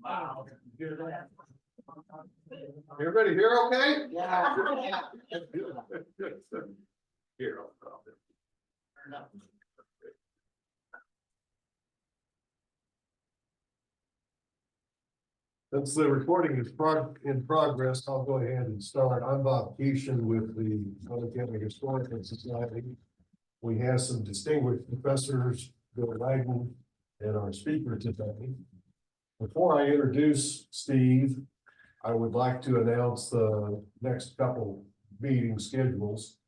Wow. Everybody here okay? Yeah. Here, I'll drop it. Since the recording is in progress, I'll go ahead and start. I'm Bob Keeshan with the Shawnee County Historical Society. We have some distinguished professors, Bill Wagner, and our speaker today. Before I introduce Steve, I would like to announce the next couple meeting schedules.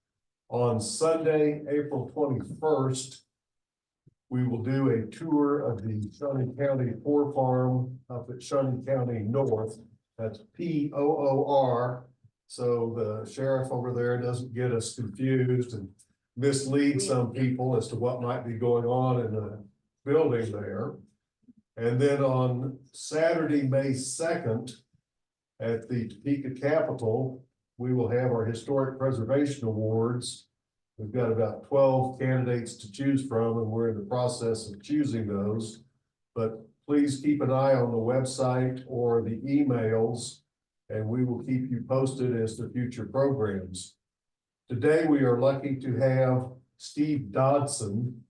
On Sunday, April 21st, we will do a tour of the Shawnee County Poor Farm up at Shawnee County North. That's POOR. So the sheriff over there doesn't get us confused and mislead some people as to what might be going on in the building there. And then on Saturday, May 2nd, at the Topeka Capitol, we will have our Historic Preservation Awards. We've got about 12 candidates to choose from, and we're in the process of choosing those. But please keep an eye on the website or the emails, and we will keep you posted as to future programs. Today, we are lucky to have Steve Dodson,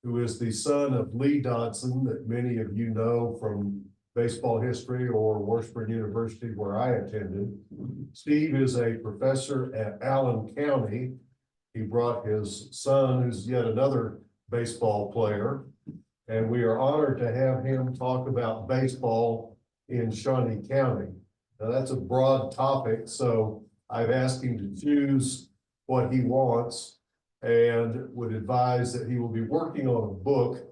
who is the son of Lee Dodson, that many of you know from baseball history or Washburn University, where I attended. Steve is a professor at Allen County. He brought his son, who's yet another baseball player, and we are honored to have him talk about baseball in Shawnee County. Now, that's a broad topic, so I've asked him to choose what he wants and would advise that he will be working on a book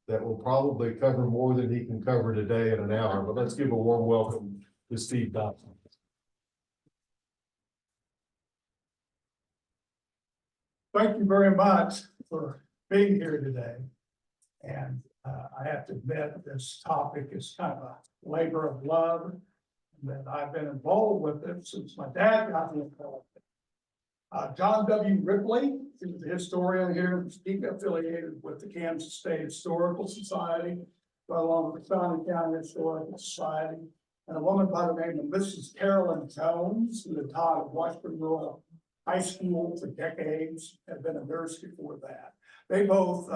that will probably cover more than he can cover today in an hour. But let's give a warm welcome to Steve Dodson. Thank you very much for being here today. And I have to admit, this topic is kind of a labor of love, that I've been involved with it since my dad got me involved. John W. Ripley is the historian here in Topeka, affiliated with the Kansas State Historical Society, right along with the Shawnee County Historical Society, and a woman by the name of Mrs. Carolyn Jones, who had taught at Washburn Rural High School for decades, had been a nurse before that. They both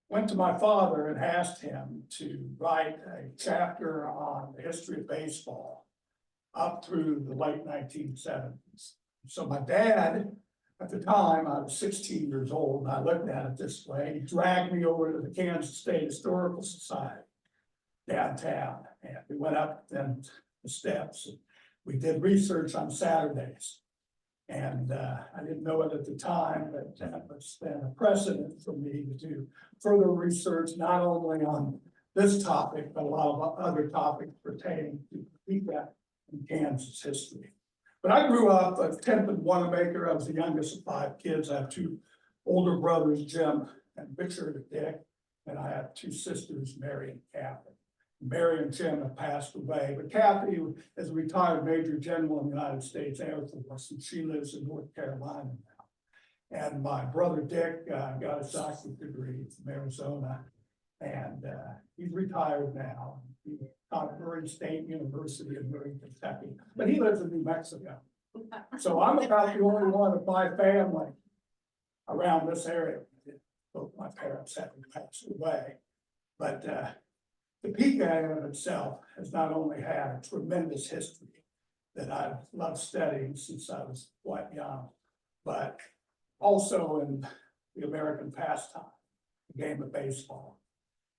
went to my father and asked him to write a chapter on the history of baseball up through the late 1970s. So my dad, at the time, I was 16 years old, and I looked at it this way. He dragged me over to the Kansas State Historical Society downtown, and we went up then the steps. And we did research on Saturdays. And I didn't know it at the time, but that was then a precedent for me to do further research, not only on this topic, but a lot of other topics pertaining to Topeka and Kansas history. But I grew up a 10th and Wanamaker. I was the youngest of 5 kids. I have 2 older brothers, Jim and Richard and Dick, and I have 2 sisters, Mary and Kathy. Mary and Jim have passed away, but Kathy is a retired Major General in the United States Air Force, and she lives in North Carolina now. And my brother Dick got his doctorate degree from Arizona, and he's retired now. He taught at Murray State University in Murray, Kentucky, but he lives in New Mexico. So I'm about the only one of my family around this area. Both my parents having passed away, but Topeka in of itself has not only had a tremendous history that I've loved studying since I was quite young, but also in the American pastime, the game of baseball.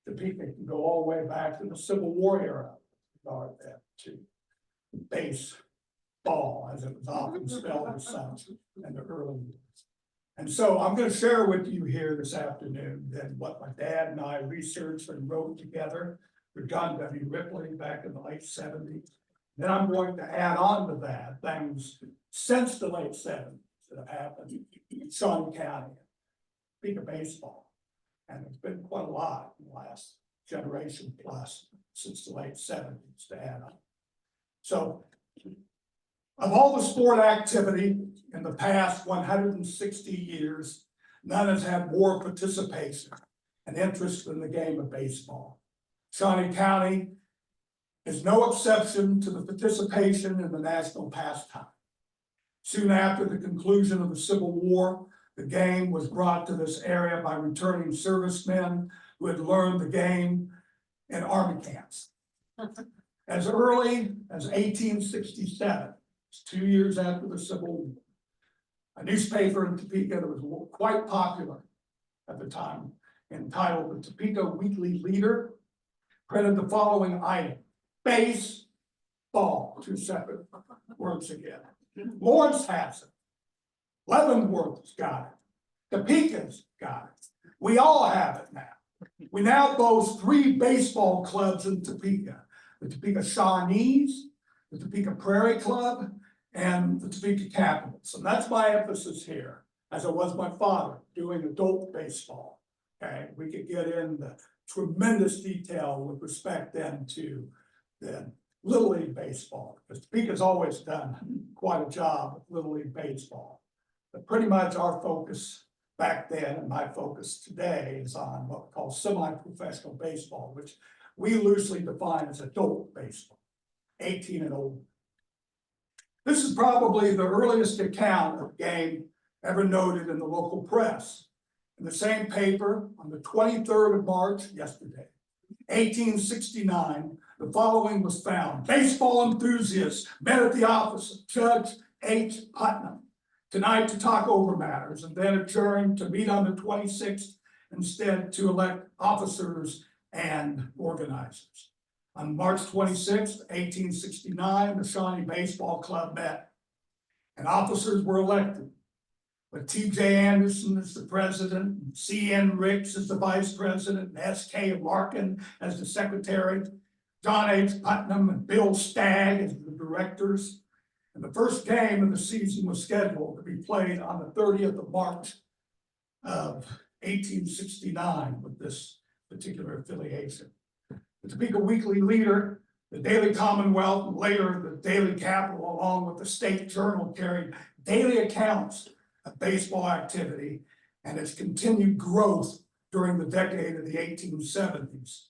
Topeka can go all the way back to the Civil War era, regard that to baseball, as it was often spelled as such in the early years. And so I'm going to share with you here this afternoon then what my dad and I researched and wrote together for John W. Ripley back in the late 70s. Then I'm going to add on to that things since the late 70s that have happened in Shawnee County, Topeka baseball. And it's been quite a lot in the last generation plus since the late 70s to add on. So of all the sport activity in the past 160 years, none has had more participation and interest in the game of baseball. Shawnee County is no exception to the participation in the national pastime. Soon after the conclusion of the Civil War, the game was brought to this area by returning servicemen who had learned the game in army camps. As early as 1867, 2 years after the Civil War, a newspaper in Topeka that was quite popular at the time, entitled the Topeka Weekly Leader, printed the following item: baseball, 2 separate words again. Lawrence has it. Leavenworth's got it. Topeka's got it. We all have it now. We now boast 3 baseball clubs in Topeka: the Topeka Shawnees, the Topeka Prairie Club, and the Topeka Capitals. And that's my emphasis here, as it was my father doing adult baseball. Okay, we could get into tremendous detail with respect then to the Little League baseball, because Topeka's always done quite a job with Little League baseball. But pretty much our focus back then, and my focus today, is on what we call semi-professional baseball, which we loosely define as adult baseball, 18 and older. This is probably the earliest account of the game ever noted in the local press. In the same paper, on the 23rd of March, yesterday, 1869, the following was found: baseball enthusiasts met at the office of Judge H. Putnam tonight to talk over matters, and then adjourned to meet on the 26th instead to elect officers and organizers. On March 26th, 1869, the Shawnee Baseball Club met, and officers were elected, with T.J. Anderson as the president, C.N. Ricks as the vice president, and S.K. Larkin as the secretary, John H. Putnam and Bill Stagg as the directors. And the first game of the season was scheduled to be played on the 30th of March of 1869 with this particular affiliation. The Topeka Weekly Leader, the Daily Commonwealth, and later the Daily Capital, along with the State Journal, carried daily accounts of baseball activity and its continued growth during the decade of the 1870s.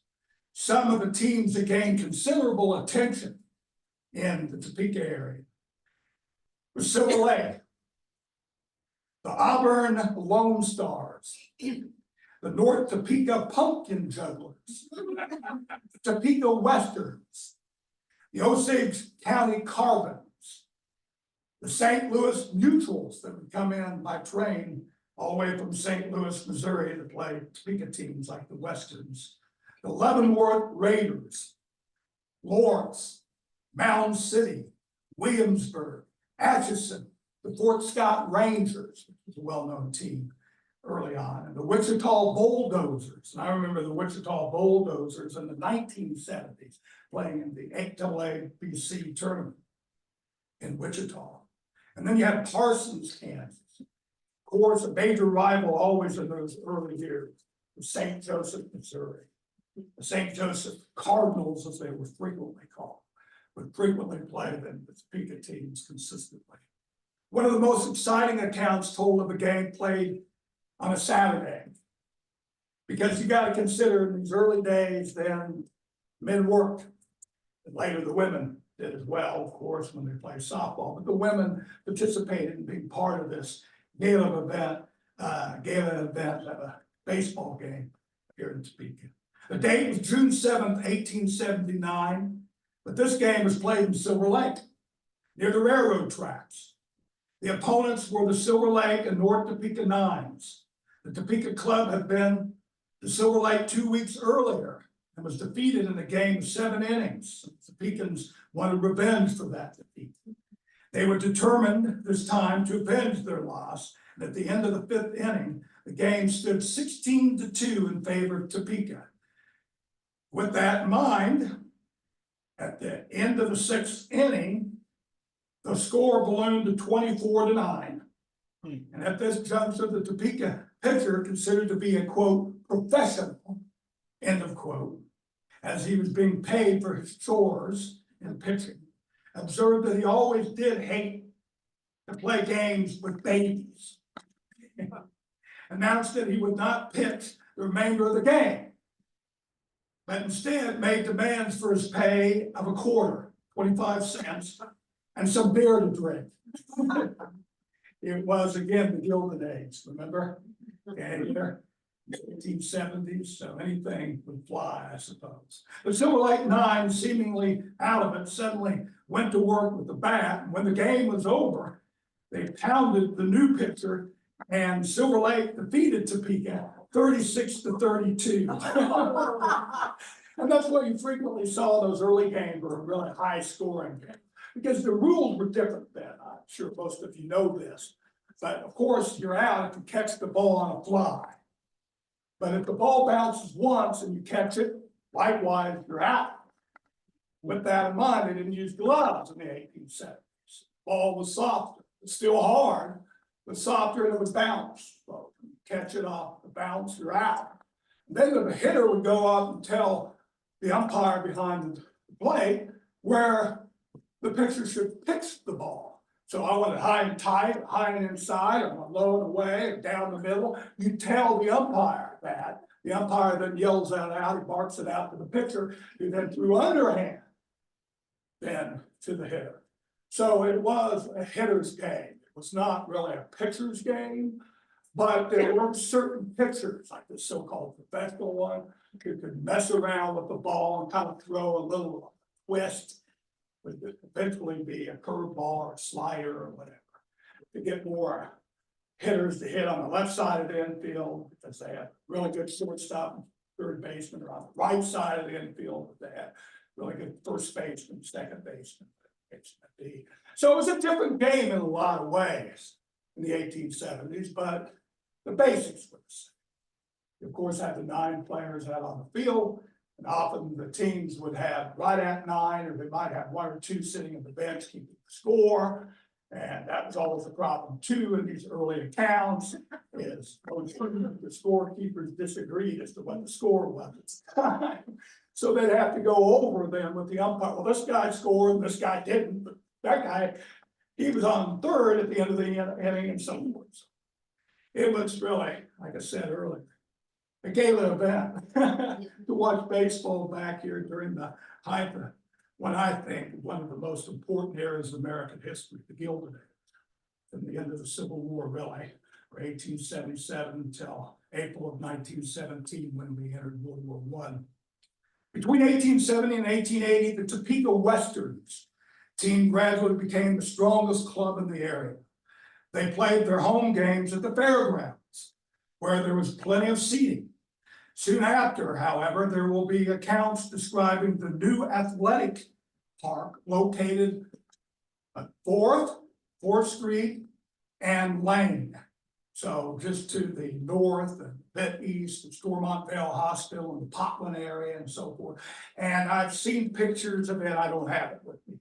Some of the teams that gained considerable attention in the Topeka area were Silver Lake, the Auburn Lone Stars, the North Topeka Pumpkin Jugglers, the Topeka Westerns, the Osage County Carbons, the St. Louis Neutrals that would come in by train all the way from St. Louis, Missouri to play Topeka teams like the Westerns, the Leavenworth Raiders, Lawrence, Mound City, Williamsburg, Atchison, the Fort Scott Rangers, which was a well-known team early on, and the Wichita Bulldozers. And I remember the Wichita Bulldozers in the 1970s playing in the AABC tournament in Wichita. And then you had Parsons, Kansas. Of course, a major rival always in those early years was St. Joseph, Missouri. The St. Joseph Cardinals, as they were frequently called, would frequently play them with Topeka teams consistently. One of the most exciting accounts told of a game played on a Saturday, because you got to consider in these early days, then men worked, and later the women did as well, of course, when they played softball. But the women participated in being part of this gala event of a baseball game here in Topeka. The date was June 7th, 1879, but this game was played in Silver Lake, near the railroad tracks. The opponents were the Silver Lake and North Topeka Nines. The Topeka club had been to Silver Lake 2 weeks earlier and was defeated in a game of 7 innings. The Topekans wanted revenge for that defeat. They were determined this time to avenge their loss, and at the end of the 5th inning, the game stood 16-2 in favor of Topeka. With that in mind, at the end of the 6th inning, the score ballooned to 24-9. And at this juncture, the Topeka pitcher, considered to be a quote professional, end of quote, as he was being paid for his chores in pitching, observed that he always did hate to play games with babies. Announced that he would not pitch the remainder of the game. But instead made demands for his pay of a quarter, 25 cents, and some beer to drink. It was again the Gilded Age, remember? And here, 1870s, so anything would fly, I suppose. But Silver Lake Nine, seemingly out of it, suddenly went to work with the bat. And when the game was over, they pounded the new pitcher, and Silver Lake defeated Topeka 36-32. And that's why you frequently saw those early games were really high scoring games, because the rules were different then. I'm sure most of you know this. But of course, you're out if you catch the ball on a fly. But if the ball bounces once and you catch it, likewise, you're out. With that in mind, they didn't use gloves in the 1870s. Ball was softer, it's still hard, but softer, and it would bounce. So you catch it off the bounce, you're out. And then the hitter would go up and tell the umpire behind the plate where the pitcher should pitch the ball. So I want it high and tight, high and inside, I want low and away, and down the middle. You tell the umpire that. The umpire then yells that out, he barks it out to the pitcher, who then threw underhand then to the hitter. So it was a hitter's game. It was not really a pitcher's game, but there were certain pitchers, like the so-called professional one, who could mess around with the ball and kind of throw a little twist. Would eventually be a curveball or a slider or whatever, to get more hitters to hit on the left side of the infield, because they had really good shortstop and third baseman, or on the right side of the infield, they had really good first baseman, second baseman. So it was a different game in a lot of ways in the 1870s, but the basics were the same. You of course had the 9 players out on the field. And often the teams would have right at 9, or they might have 1 or 2 sitting on the bench keeping the score. And that was always a problem too in these early accounts, is the scorekeepers disagreed as to what the score was at the time. So they'd have to go over them with the umpire. Well, this guy scored and this guy didn't, but that guy, he was on third at the end of the inning and so forth. It was really, like I said earlier, a gala event to watch baseball back here during the height of what I think is one of the most important eras of American history, the Gilded Age, from the end of the Civil War, really, or 1877 until April of 1917, when we entered World War I. Between 1870 and 1880, the Topeka Westerns team gradually became the strongest club in the area. They played their home games at the fairgrounds, where there was plenty of seating. Soon after, however, there will be accounts describing the new athletic park located at 4th Street and Lane. So just to the north and a bit east of Stormont Vale Hospital and the Poplar area and so forth. And I've seen pictures of it, I don't have it with me.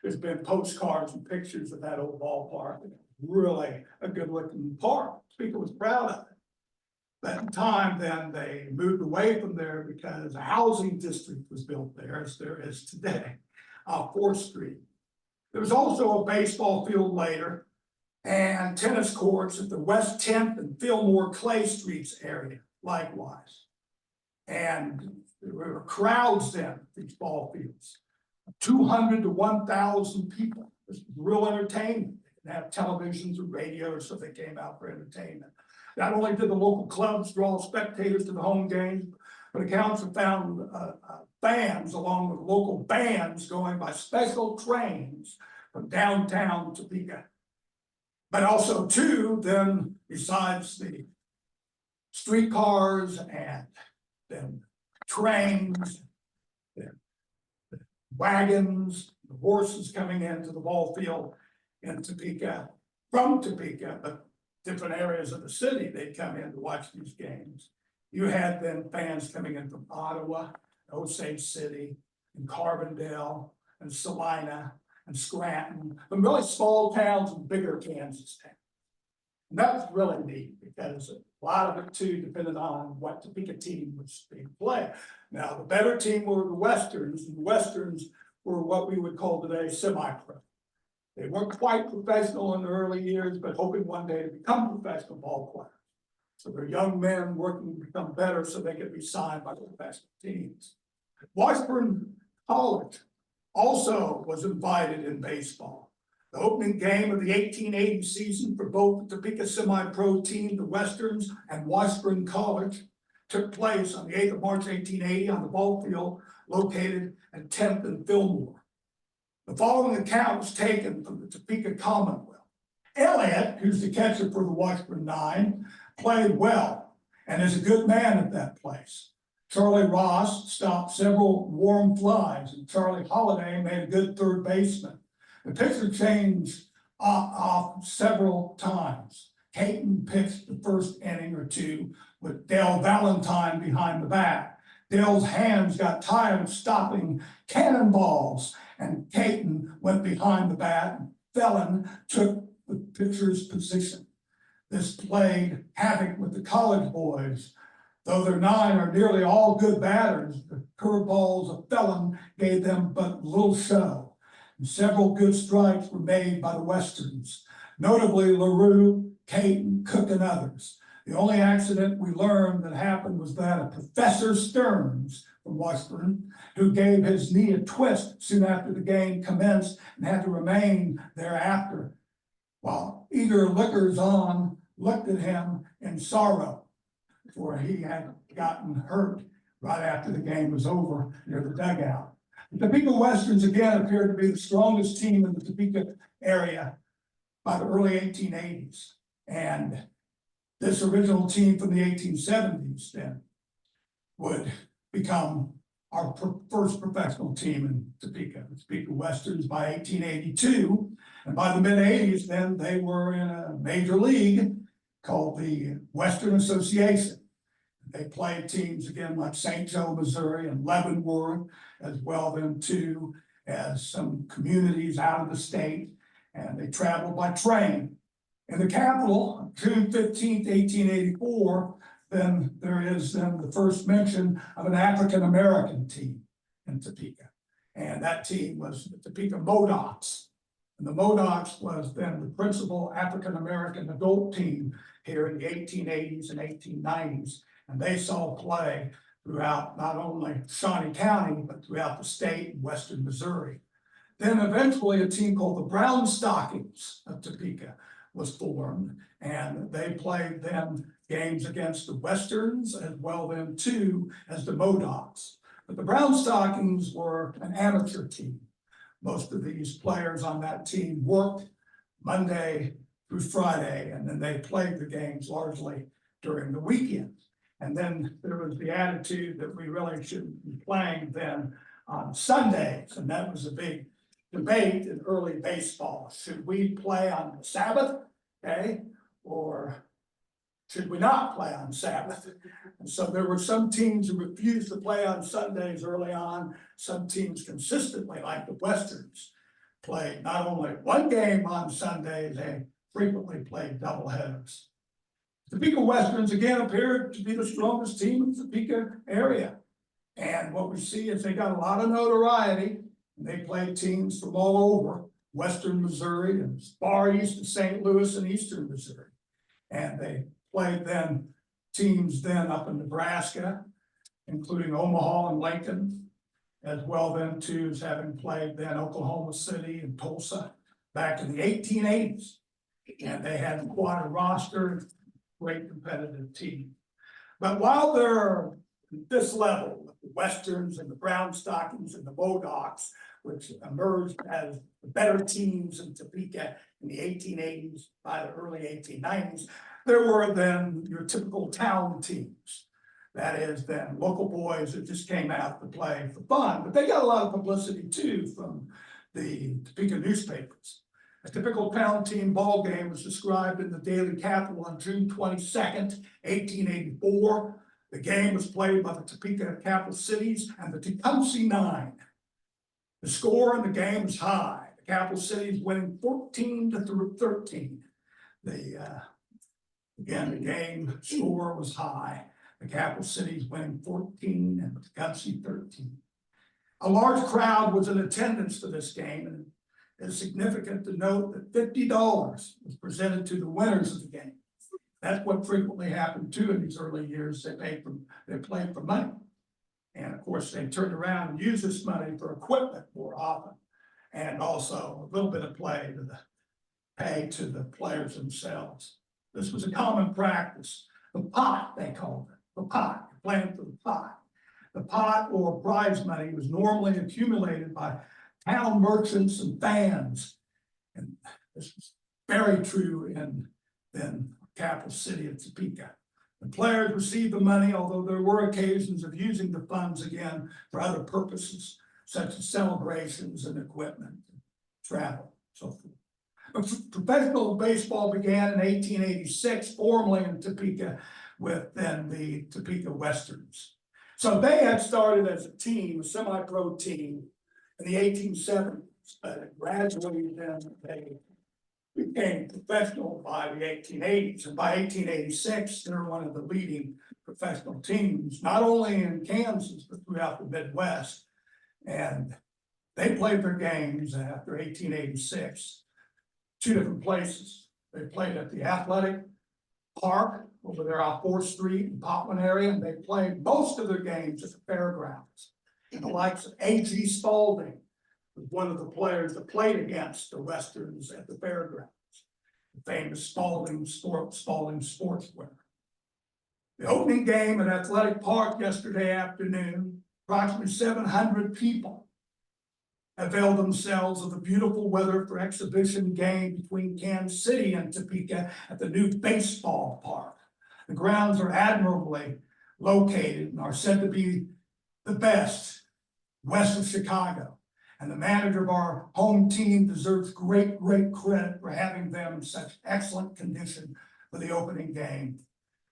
There's been postcards and pictures of that old ballpark. Really a good looking park. Topeka was proud of it. At the time, then they moved away from there because a housing district was built there, as there is today, 4th Street. There was also a baseball field later and tennis courts at the West 10th and Fillmore Clay Streets area, likewise. And there were crowds then at these ball fields, 200 to 1,000 people. It was real entertainment. They didn't have televisions or radios, so they came out for entertainment. Not only did the local clubs draw spectators to the home games, but accounts have found fans along with local bands going by special trains from downtown Topeka. But also too, then besides the streetcars and then trains, then the wagons, the horses coming into the ball field in Topeka, from Topeka, but different areas of the city, they'd come in to watch these games. You had then fans coming in from Ottawa, Osage City, and Carbondale, and Salina, and Scranton, from really small towns and bigger Kansas towns. And that was really neat, because a lot of it too depended on what Topeka team was being played. Now, the better team were the Westerns, and the Westerns were what we would call today semi-pro. They weren't quite professional in the early years, but hoping one day to become professional ball players. So they're young men working to become better so they can be signed by professional teams. Washburn College also was invited in baseball. The opening game of the 1880 season for both the Topeka semi-pro team, the Westerns, and Washburn College took place on the 8th of March, 1880 on the ball field located at 10th and Fillmore. The following account was taken from the Topeka Commonwealth. Elliott, who's the catcher for the Washburn Nine, played well and is a good man at that place. Charlie Ross stopped several warm flies, and Charlie Holliday made a good third baseman. The pitcher changed off several times. Caton pitched the first inning or two with Dale Valentine behind the bat. Dale's hands got tired of stopping cannonballs, and Caton went behind the bat. Felon took the pitcher's position. This played havoc with the college boys. Though their nine are nearly all good batters, the curveballs of Felon gave them but little show. And several good strikes were made by the Westerns, notably LaRue, Caton, Cook, and others. The only accident we learned that happened was that of Professor Stearns from Washburn, who gave his knee a twist soon after the game commenced and had to remain thereafter, while eager lookers-on looked at him in sorrow, for he had gotten hurt right after the game was over near the dugout. The Topeka Westerns again appeared to be the strongest team in the Topeka area by the early 1880s. And this original team from the 1870s then would become our first professional team in Topeka. The Topeka Westerns by 1882. And by the mid-80s, then they were in a major league called the Western Association. They played teams again like St. Joe, Missouri, and Leavenworth, as well then too as some communities out of the state, and they traveled by train. In the capital, June 15th, 1884, then there is then the first mention of an African-American team in Topeka. And that team was the Topeka Modocs. And the Modocs was then the principal African-American adult team here in the 1880s and 1890s. And they saw play throughout not only Shawnee County, but throughout the state and western Missouri. Then eventually a team called the Brown Stockings of Topeka was formed, and they played then games against the Westerns as well then too as the Modocs. But the Brown Stockings were an amateur team. Most of these players on that team worked Monday through Friday, and then they played the games largely during the weekend. And then there was the attitude that we really shouldn't be playing then on Sundays, and that was a big debate in early baseball. Should we play on the Sabbath, okay, or should we not play on Sabbath? And so there were some teams who refused to play on Sundays early on. Some teams consistently, like the Westerns, played not only one game on Sundays, they frequently played doubleheaders. The Topeka Westerns again appeared to be the strongest team in the Topeka area. And what we see is they got a lot of notoriety, and they played teams from all over western Missouri and as far east as St. Louis and eastern Missouri. And they played then teams then up in Nebraska, including Omaha and Lincoln, as well then too as having played then Oklahoma City and Tulsa back in the 1880s. And they had quite a roster, great competitive team. But while they're at this level, the Westerns and the Brown Stockings and the Modocs, which emerged as the better teams in Topeka in the 1880s by the early 1890s, there were then your typical town teams. That is then local boys that just came out to play for fun, but they got a lot of publicity too from the Topeka newspapers. A typical town team ball game was described in the Daily Capital on June 22nd, 1884. The game was played by the Topeka Capital Cities and the Tecumseh Nine. The score in the game was high. The Capital Cities winning 14-13. Again, the game score was high. The Capital Cities winning 14 and the Tecumseh 13. A large crowd was in attendance for this game, and it's significant to note that $50 was presented to the winners of the game. That's what frequently happened too in these early years. They played for money. And of course, they turned around and used this money for equipment more often. And also a little bit of pay to the players themselves. This was a common practice. The pot, they called it, the pot, playing for the pot. The pot or prize money was normally accumulated by town merchants and fans. And this was very true in then capital city of Topeka. The players received the money, although there were occasions of using the funds again for other purposes, such as celebrations and equipment, travel, so forth. But professional baseball began in 1886, formally in Topeka, with then the Topeka Westerns. So they had started as a team, a semi-pro team, in the 1870s, but gradually then they became professional by the 1880s, and by 1886, they're one of the leading professional teams, not only in Kansas, but throughout the Midwest. And they played their games after 1886, two different places. They played at the Athletic Park over there off 4th Street in Poplar area, and they played most of their games at the fairgrounds. And the likes of A.G. Spalding was one of the players that played against the Westerns at the fairgrounds. The famous Spalding sportswear. The opening game at Athletic Park yesterday afternoon, approximately 700 people availed themselves of the beautiful weather for exhibition game between Kansas City and Topeka at the new baseball park. The grounds are admirably located and are said to be the best west of Chicago. And the manager of our home team deserves great credit for having them in such excellent condition for the opening game.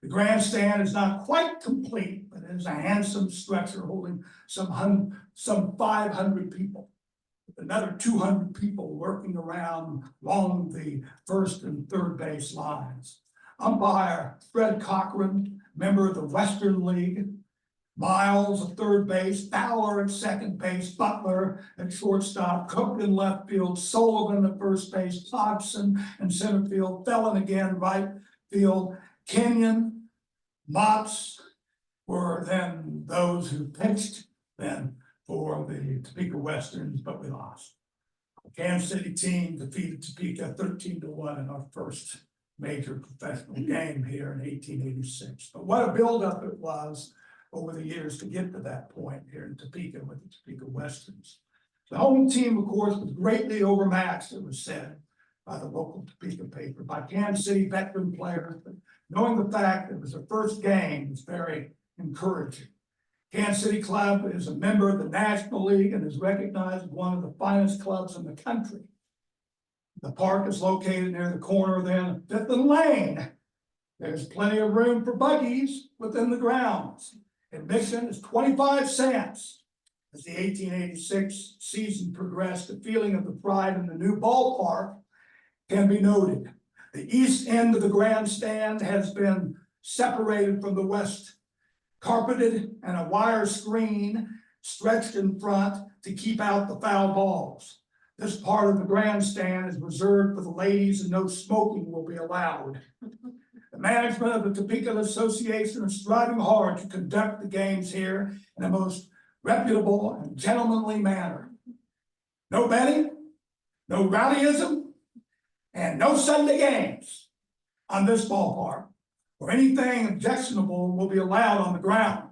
The grandstand is not quite complete, but it is a handsome structure holding some 500 people. With another 200 people working around along the first and third base lines. Umpire Fred Cochran, member of the Western League, Miles at third base, Fowler at second base, Butler at shortstop, Cook in left field, Sullivan at first base, Hodgson in center field, Fellon again right field, Kenyon, Motts were then those who pitched then for the Topeka Westerns, but we lost. The Kansas City team defeated Topeka 13-1 in our first major professional game here in 1886. But what a buildup it was over the years to get to that point here in Topeka with the Topeka Westerns. The home team, of course, was greatly overmatched, it was said by the local Topeka paper, by Kansas City veteran players. But knowing the fact that it was their first game was very encouraging. Kansas City Club is a member of the National League and is recognized as one of the finest clubs in the country. The park is located near the corner then of 5th and Lane. There's plenty of room for buggies within the grounds. Admission is 25 cents. As the 1886 season progressed, the feeling of the pride in the new ballpark can be noted. The east end of the grandstand has been separated from the west, carpeted, and a wire screen stretched in front to keep out the foul balls. This part of the grandstand is reserved for the ladies and no smoking will be allowed. The management of the Topeka Association is striving hard to conduct the games here in a most reputable and gentlemanly manner. No betting, no rowdyism, and no Sunday games on this ballpark, or anything objectionable will be allowed on the ground.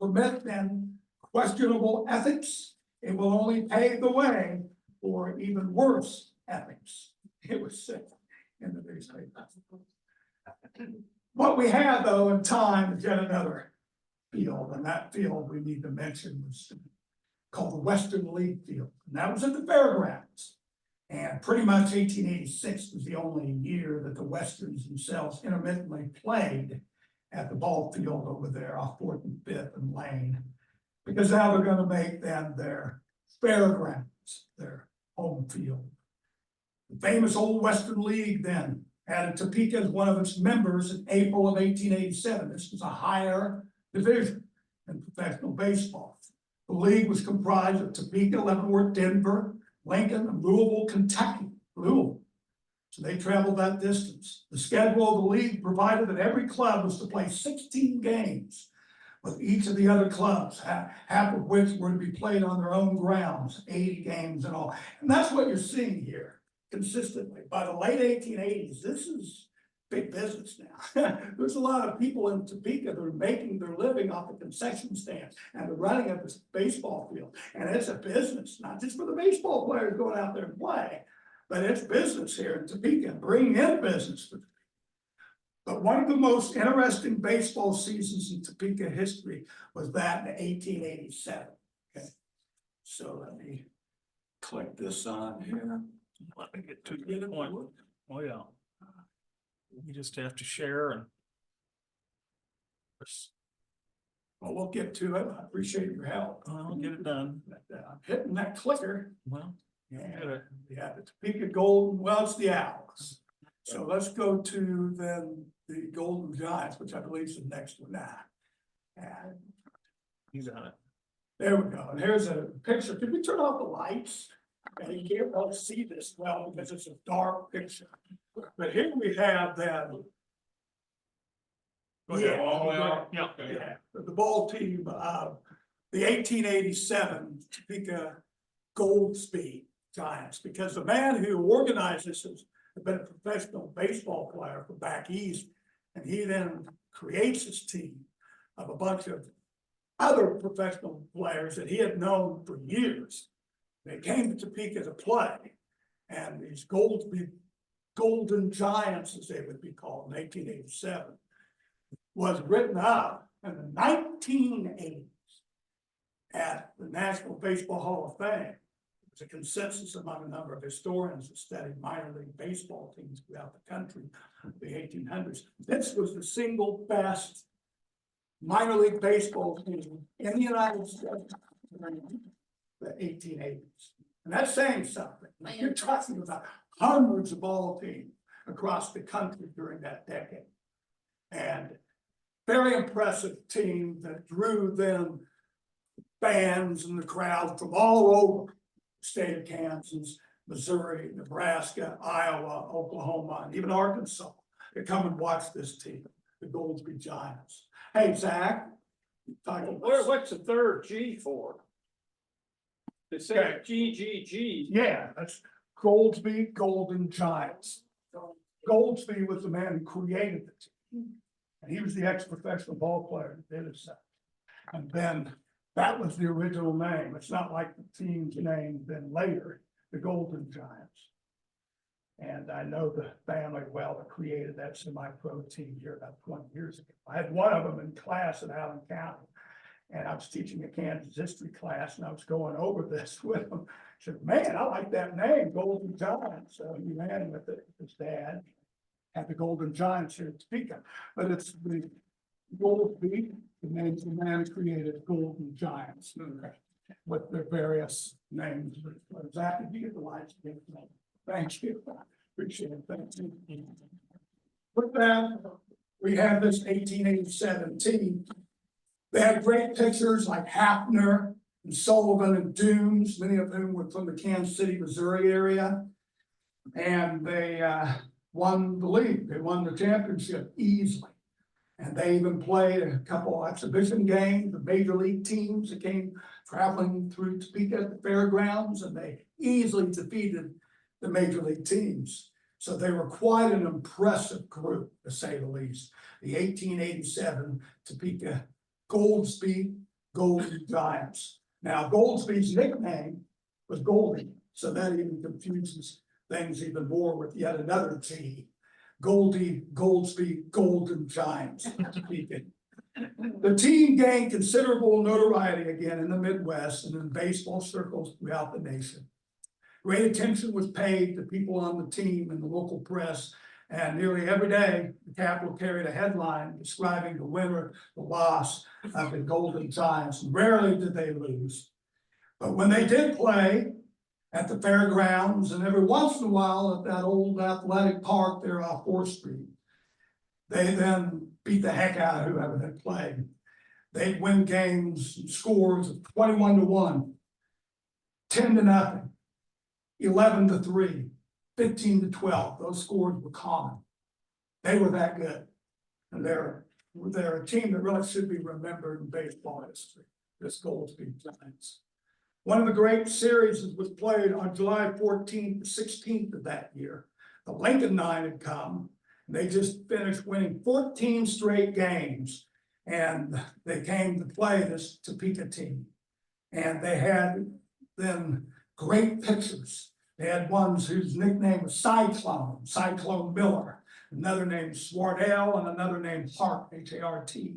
Permit then questionable ethics, it will only pave the way for even worse ethics. It was said in the newspaper. What we have though in time is yet another field, and that field we need to mention was called the Western League Field, and that was at the fairgrounds. And pretty much 1886 was the only year that the Westerns themselves intermittently played at the ball field over there off 4th and 5th and Lane, because now they're going to make them their fairgrounds, their home field. The famous old Western League then added Topeka as one of its members in April of 1887. This was a higher division in professional baseball. The league was comprised of Topeka, Leavenworth, Denver, Lincoln, and Louisville, Kentucky. Louisville. So they traveled that distance. The schedule of the league provided that every club was to play 16 games with each of the other clubs, half of which were to be played on their own grounds, 80 games and all. And that's what you're seeing here consistently. By the late 1880s, this is big business now. There's a lot of people in Topeka that are making their living off the concession stands and the running of this baseball field. And it's a business, not just for the baseball players going out there and play, but it's business here in Topeka, bringing in business for Topeka. But one of the most interesting baseball seasons in Topeka history was that in 1887. Okay, so let me click this on here. Let me get to the point. Oh, yeah. You just have to share and. Well, we'll get to it. I appreciate your help. I'll get it done. I'm hitting that clicker. Well, you get it. Yeah, the Topeka Golden, well, it's the Owls. So let's go to then the Golden Giants, which I believe is the next one now. And You got it. there we go. And here's a picture. Could we turn off the lights? And you can't really see this well because it's a dark picture. But here we have that. Yeah, the ball team of the 1887 Topeka Goldspeed Giants, because the man who organized this has been a professional baseball player from back east, and he then creates this team of a bunch of other professional players that he had known for years. They came to Topeka to play, and these Golden Giants, as they would be called in 1887, was written up in the 1980s at the National Baseball Hall of Fame. There's a consensus among a number of historians that studied minor league baseball teams throughout the country in the 1800s. This was the single best minor league baseball team in the United States during the 1880s. And that's saying something. You're talking about hundreds of ball teams across the country during that decade. And very impressive team that drew then fans and the crowd from all over the state of Kansas, Missouri, Nebraska, Iowa, Oklahoma, and even Arkansas to come and watch this team, the Goldsby Giants. Hey, Zach. What's the third G for? They say Okay. GGG. Yeah, that's Goldsby Golden Giants. Goldsby was the man who created the team. And he was the ex-professional ball player that did it. And then that was the original name. It's not like the team's name then later, the Golden Giants. And I know the family well that created that semi-pro team here about 20 years ago. I had one of them in class at Allen County. And I was teaching a Kansas history class and I was going over this with him. I said, man, I like that name, Golden Giants. So he ran with it, his dad. Had the Golden Giants here in Topeka, but it's the Goldsby, the man who created Golden Giants with their various names. Zach, did you get the lights? Thank you. Appreciate it. Thank you. With that, we have this 1887 team. They had great pictures like Hafner and Sullivan and Dooms, many of whom were from the Kansas City, Missouri area. And they won the league. They won the championship easily. And they even played a couple exhibition games, the major league teams that came traveling through Topeka at the fairgrounds, and they easily defeated the major league teams. So they were quite an impressive group, to say the least. The 1887 Topeka Goldsby Golden Giants. Now, Goldsby's nickname was Goldie, so that even confuses things even more with yet another G. Goldsby Golden Giants. The team gained considerable notoriety again in the Midwest and in baseball circles throughout the nation. Great attention was paid to people on the team and the local press, and nearly every day, the Capitol carried a headline describing the winner, the loss of the Golden Giants. Rarely did they lose. But when they did play at the fairgrounds and every once in a while at that old athletic park there off 4th Street, they then beat the heck out of whoever they played. They'd win games and scores of 21-1, 10-0, 11-3, 15-12. Those scores were common. They were that good. And they're a team that really should be remembered in baseball history, this Goldsby Giants. One of the great series was played on July 14th to 16th of that year. The Lincoln Nine had come, and they just finished winning 14 straight games. And they came to play this Topeka team. And they had then great pitchers. They had ones whose nickname was Cyclone Miller, another named Swardell, and another named Hart, H-A-R-T.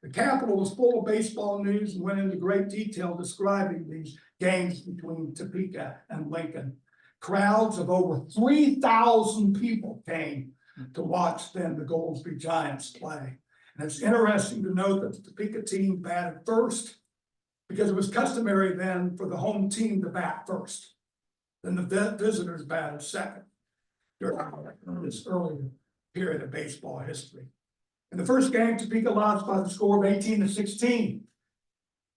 The Capitol was full of baseball news and went into great detail describing these games between Topeka and Lincoln. Crowds of over 3,000 people came to watch then the Goldsby Giants play. And it's interesting to note that the Topeka team batted first because it was customary then for the home team to bat first. Then the visitors batted second during this earlier period of baseball history. In the first game, Topeka lost by the score of 18-16.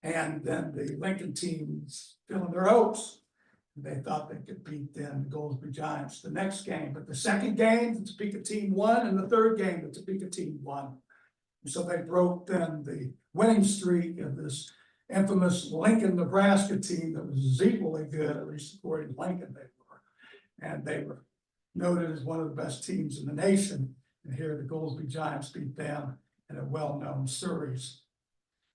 And then the Lincoln team was filling their hopes. They thought they could beat then the Goldsby Giants the next game. But the second game, the Topeka team won, and the third game, the Topeka team won. And so they broke then the winning streak of this infamous Lincoln, Nebraska team that was equally good, at least according to Lincoln they were. And they were noted as one of the best teams in the nation. And here the Goldsby Giants beat them in a well-known series.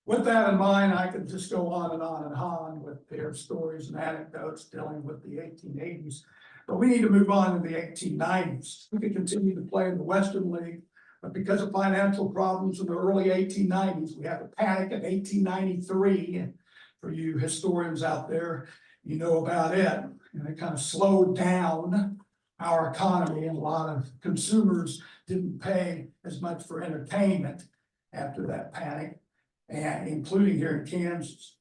With that in mind, I could just go on and on and on with their stories and anecdotes dealing with the 1880s. But we need to move on to the 1890s. We could continue to play in the Western League, but because of financial problems in the early 1890s, we had a panic in 1893. For you historians out there, you know about it. And it kind of slowed down our economy, and a lot of consumers didn't pay as much for entertainment after that panic, and including here in Kansas.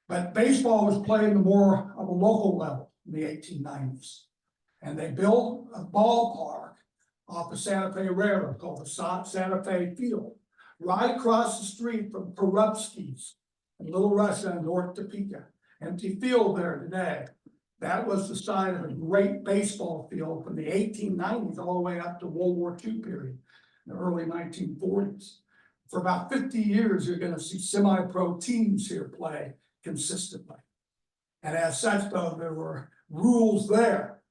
But baseball was played more of a local level in the 1890s. And they built a ballpark off the Santa Fe Railroad called the Santa Fe Field, right across the street from Porubsky's in Little Russia, North Topeka. Empty field there today. That was the site of a great baseball field from the 1890s all the way up to World War II period, in the early 1940s. For about 50 years, you're going to see semi-pro teams here play consistently. And as such, though, there were rules there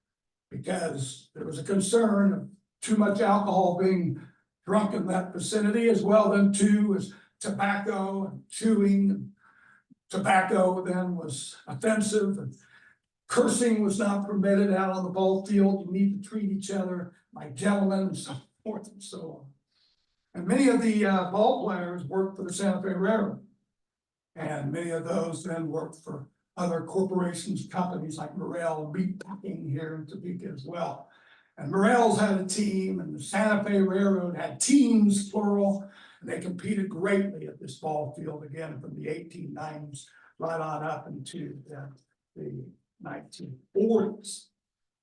because there was a concern of too much alcohol being drunk in that vicinity, as well then too as tobacco and chewing. Tobacco then was offensive, and cursing was not permitted out on the ball field. You need to treat each other like gentlemen, and so forth and so on. And many of the ball players worked for the Santa Fe Railroad. And many of those then worked for other corporations, companies like Morrell Meatpacking here in Topeka as well. And Morrell's had a team, and the Santa Fe Railroad had teams, plural, and they competed greatly at this ball field again from the 1890s right on up into the 1940s.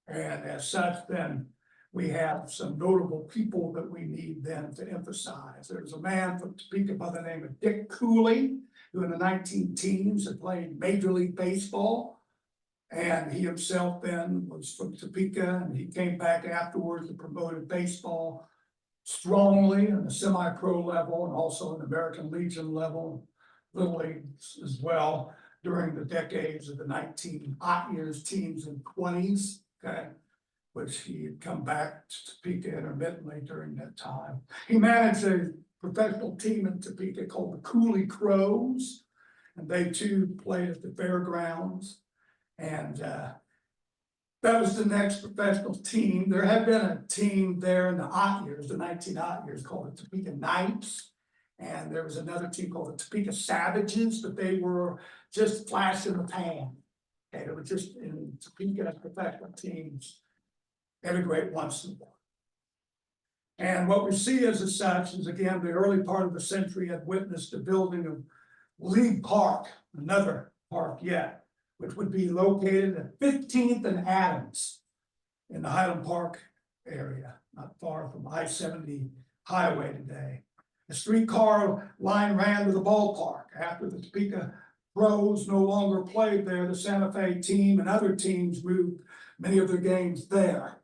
And as such, then we have some notable people that we need then to emphasize. There's a man from Topeka by the name of Dick Cooley, who in the 1910s had played Major League Baseball. And he himself then was from Topeka, and he came back afterwards and promoted baseball strongly in the semi-pro level and also in the American Legion level, Little Leagues as well, during the decades of the 19 hot years, teens and 20s, okay, which he had come back to Topeka intermittently during that time. He managed a professional team in Topeka called the Cooley Crows, and they too played at the fairgrounds. And that was the next professional team. There had been a team there in the hot years, the 19 hot years, called the Topeka Knights. And there was another team called the Topeka Savages, but they were just flash in the pan. Okay, they were just in Topeka professional teams every great once in a while. And what we see as such is, again, the early part of the century had witnessed the building of League Park, another park yet, which would be located at 15th and Adams in the Highland Park area, not far from I-70 highway today. The streetcar line ran to the ballpark. After the Topeka Pros no longer played there, the Santa Fe team and other teams moved many of their games there.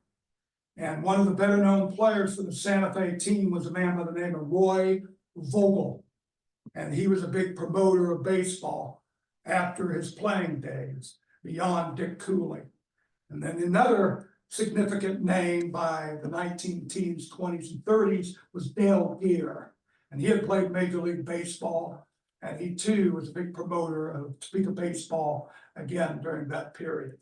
And one of the better known players for the Santa Fe team was a man by the name of Roy Vogel. And he was a big promoter of baseball after his playing days, beyond Dick Cooley. And then another significant name by the 1910s, 20s, and 30s was Dale Gear. And he had played Major League Baseball, and he too was a big promoter of Topeka baseball again during that period.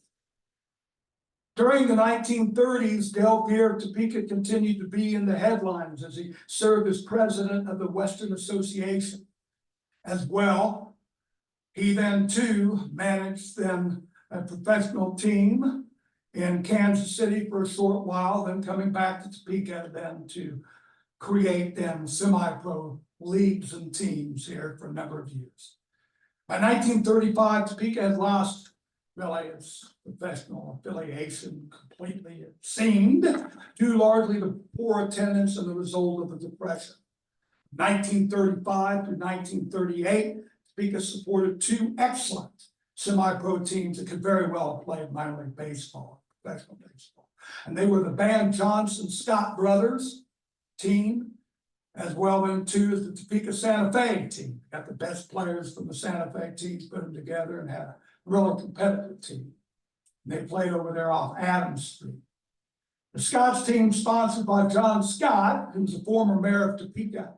During the 1930s, Dale Gear of Topeka continued to be in the headlines as he served as president of the Western Association. As well, he then too managed then a professional team in Kansas City for a short while, then coming back to Topeka then to create then semi-pro leagues and teams here for a number of years. By 1935, Topeka had lost really its professional affiliation completely, it seemed, due largely to poor attendance and the result of the Depression. 1935 to 1938, Topeka supported two excellent semi-pro teams that could very well play minor league baseball, professional baseball. And they were the Van Johnson Scott brothers team, as well then too as the Topeka Santa Fe team. Got the best players from the Santa Fe teams, put them together and had a really competitive team. And they played over there off Adams Street. The Scots team, sponsored by John Scott, who was a former mayor of Topeka,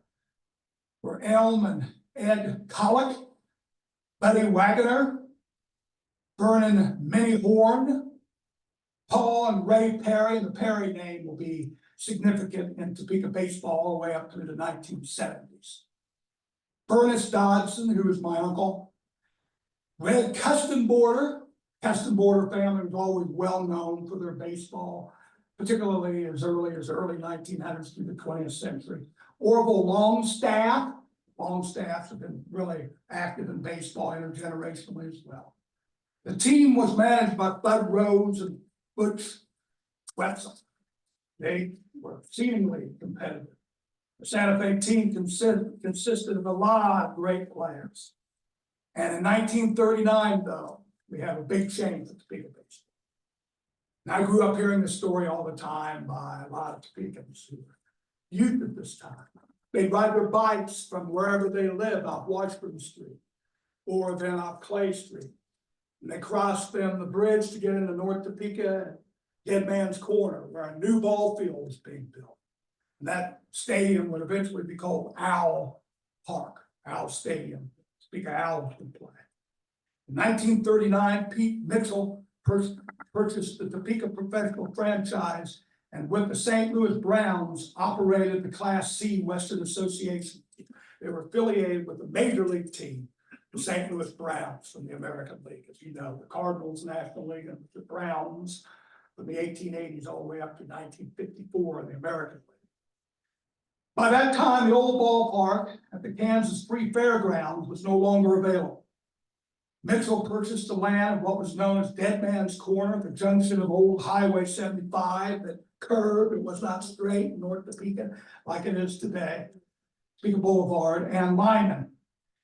were Elm and Ed Collick, Buddy Wagoner, Vernon Minihorn, Paul and Ray Perry. The Perry name will be significant in Topeka baseball all the way up through the 1970s. Steve Dodson, who was my uncle. Red Custom Border family was always well known for their baseball, particularly as early as the early 1900s through the 20th century. Orville Longstaffs have been really active in baseball intergenerationally as well. The team was managed by Bud Rhodes and Butch Wetzel. They were exceedingly competitive. The Santa Fe team consisted of a lot of great players. And in 1939, though, we have a big change at Topeka baseball. And I grew up hearing this story all the time by a lot of Topekans who were youth at this time. They'd ride their bikes from wherever they lived off Washburn Street or then off Clay Street. And they crossed then the bridge to get into North Topeka, Dead Man's Corner, where a new ball field was being built. And that stadium would eventually be called Owl Park, Owl Stadium. Topeka Owls would play. In 1939, Pete Mitchell purchased the Topeka professional franchise, and with the St. Louis Browns operated the Class C Western Association. They were affiliated with the major league team, the St. Louis Browns from the American League. As you know, the Cardinals National League and the Browns from the 1880s all the way up to 1954 in the American League. By that time, the old ballpark at the Kansas Free Fairgrounds was no longer available. Mitchell purchased the land of what was known as Dead Man's Corner, the junction of old Highway 75 that curved. It was not straight in North Topeka like it is today. Topeka Boulevard and Lyman.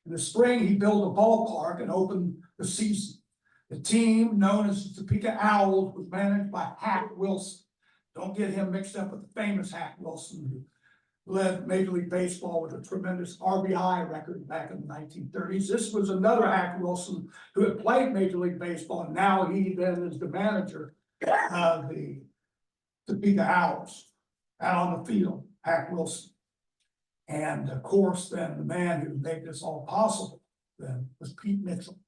In the spring, he built a ballpark and opened the season. The team, known as the Topeka Owls, was managed by Hack Wilson. Don't get him mixed up with the famous Hack Wilson, who led Major League Baseball with a tremendous RBI record back in the 1930s. This was another Hack Wilson who had played Major League Baseball, and now he then is the manager of the Topeka Owls out on the field, Hack Wilson. And of course, then the man who made this all possible then was Pete Mitchell.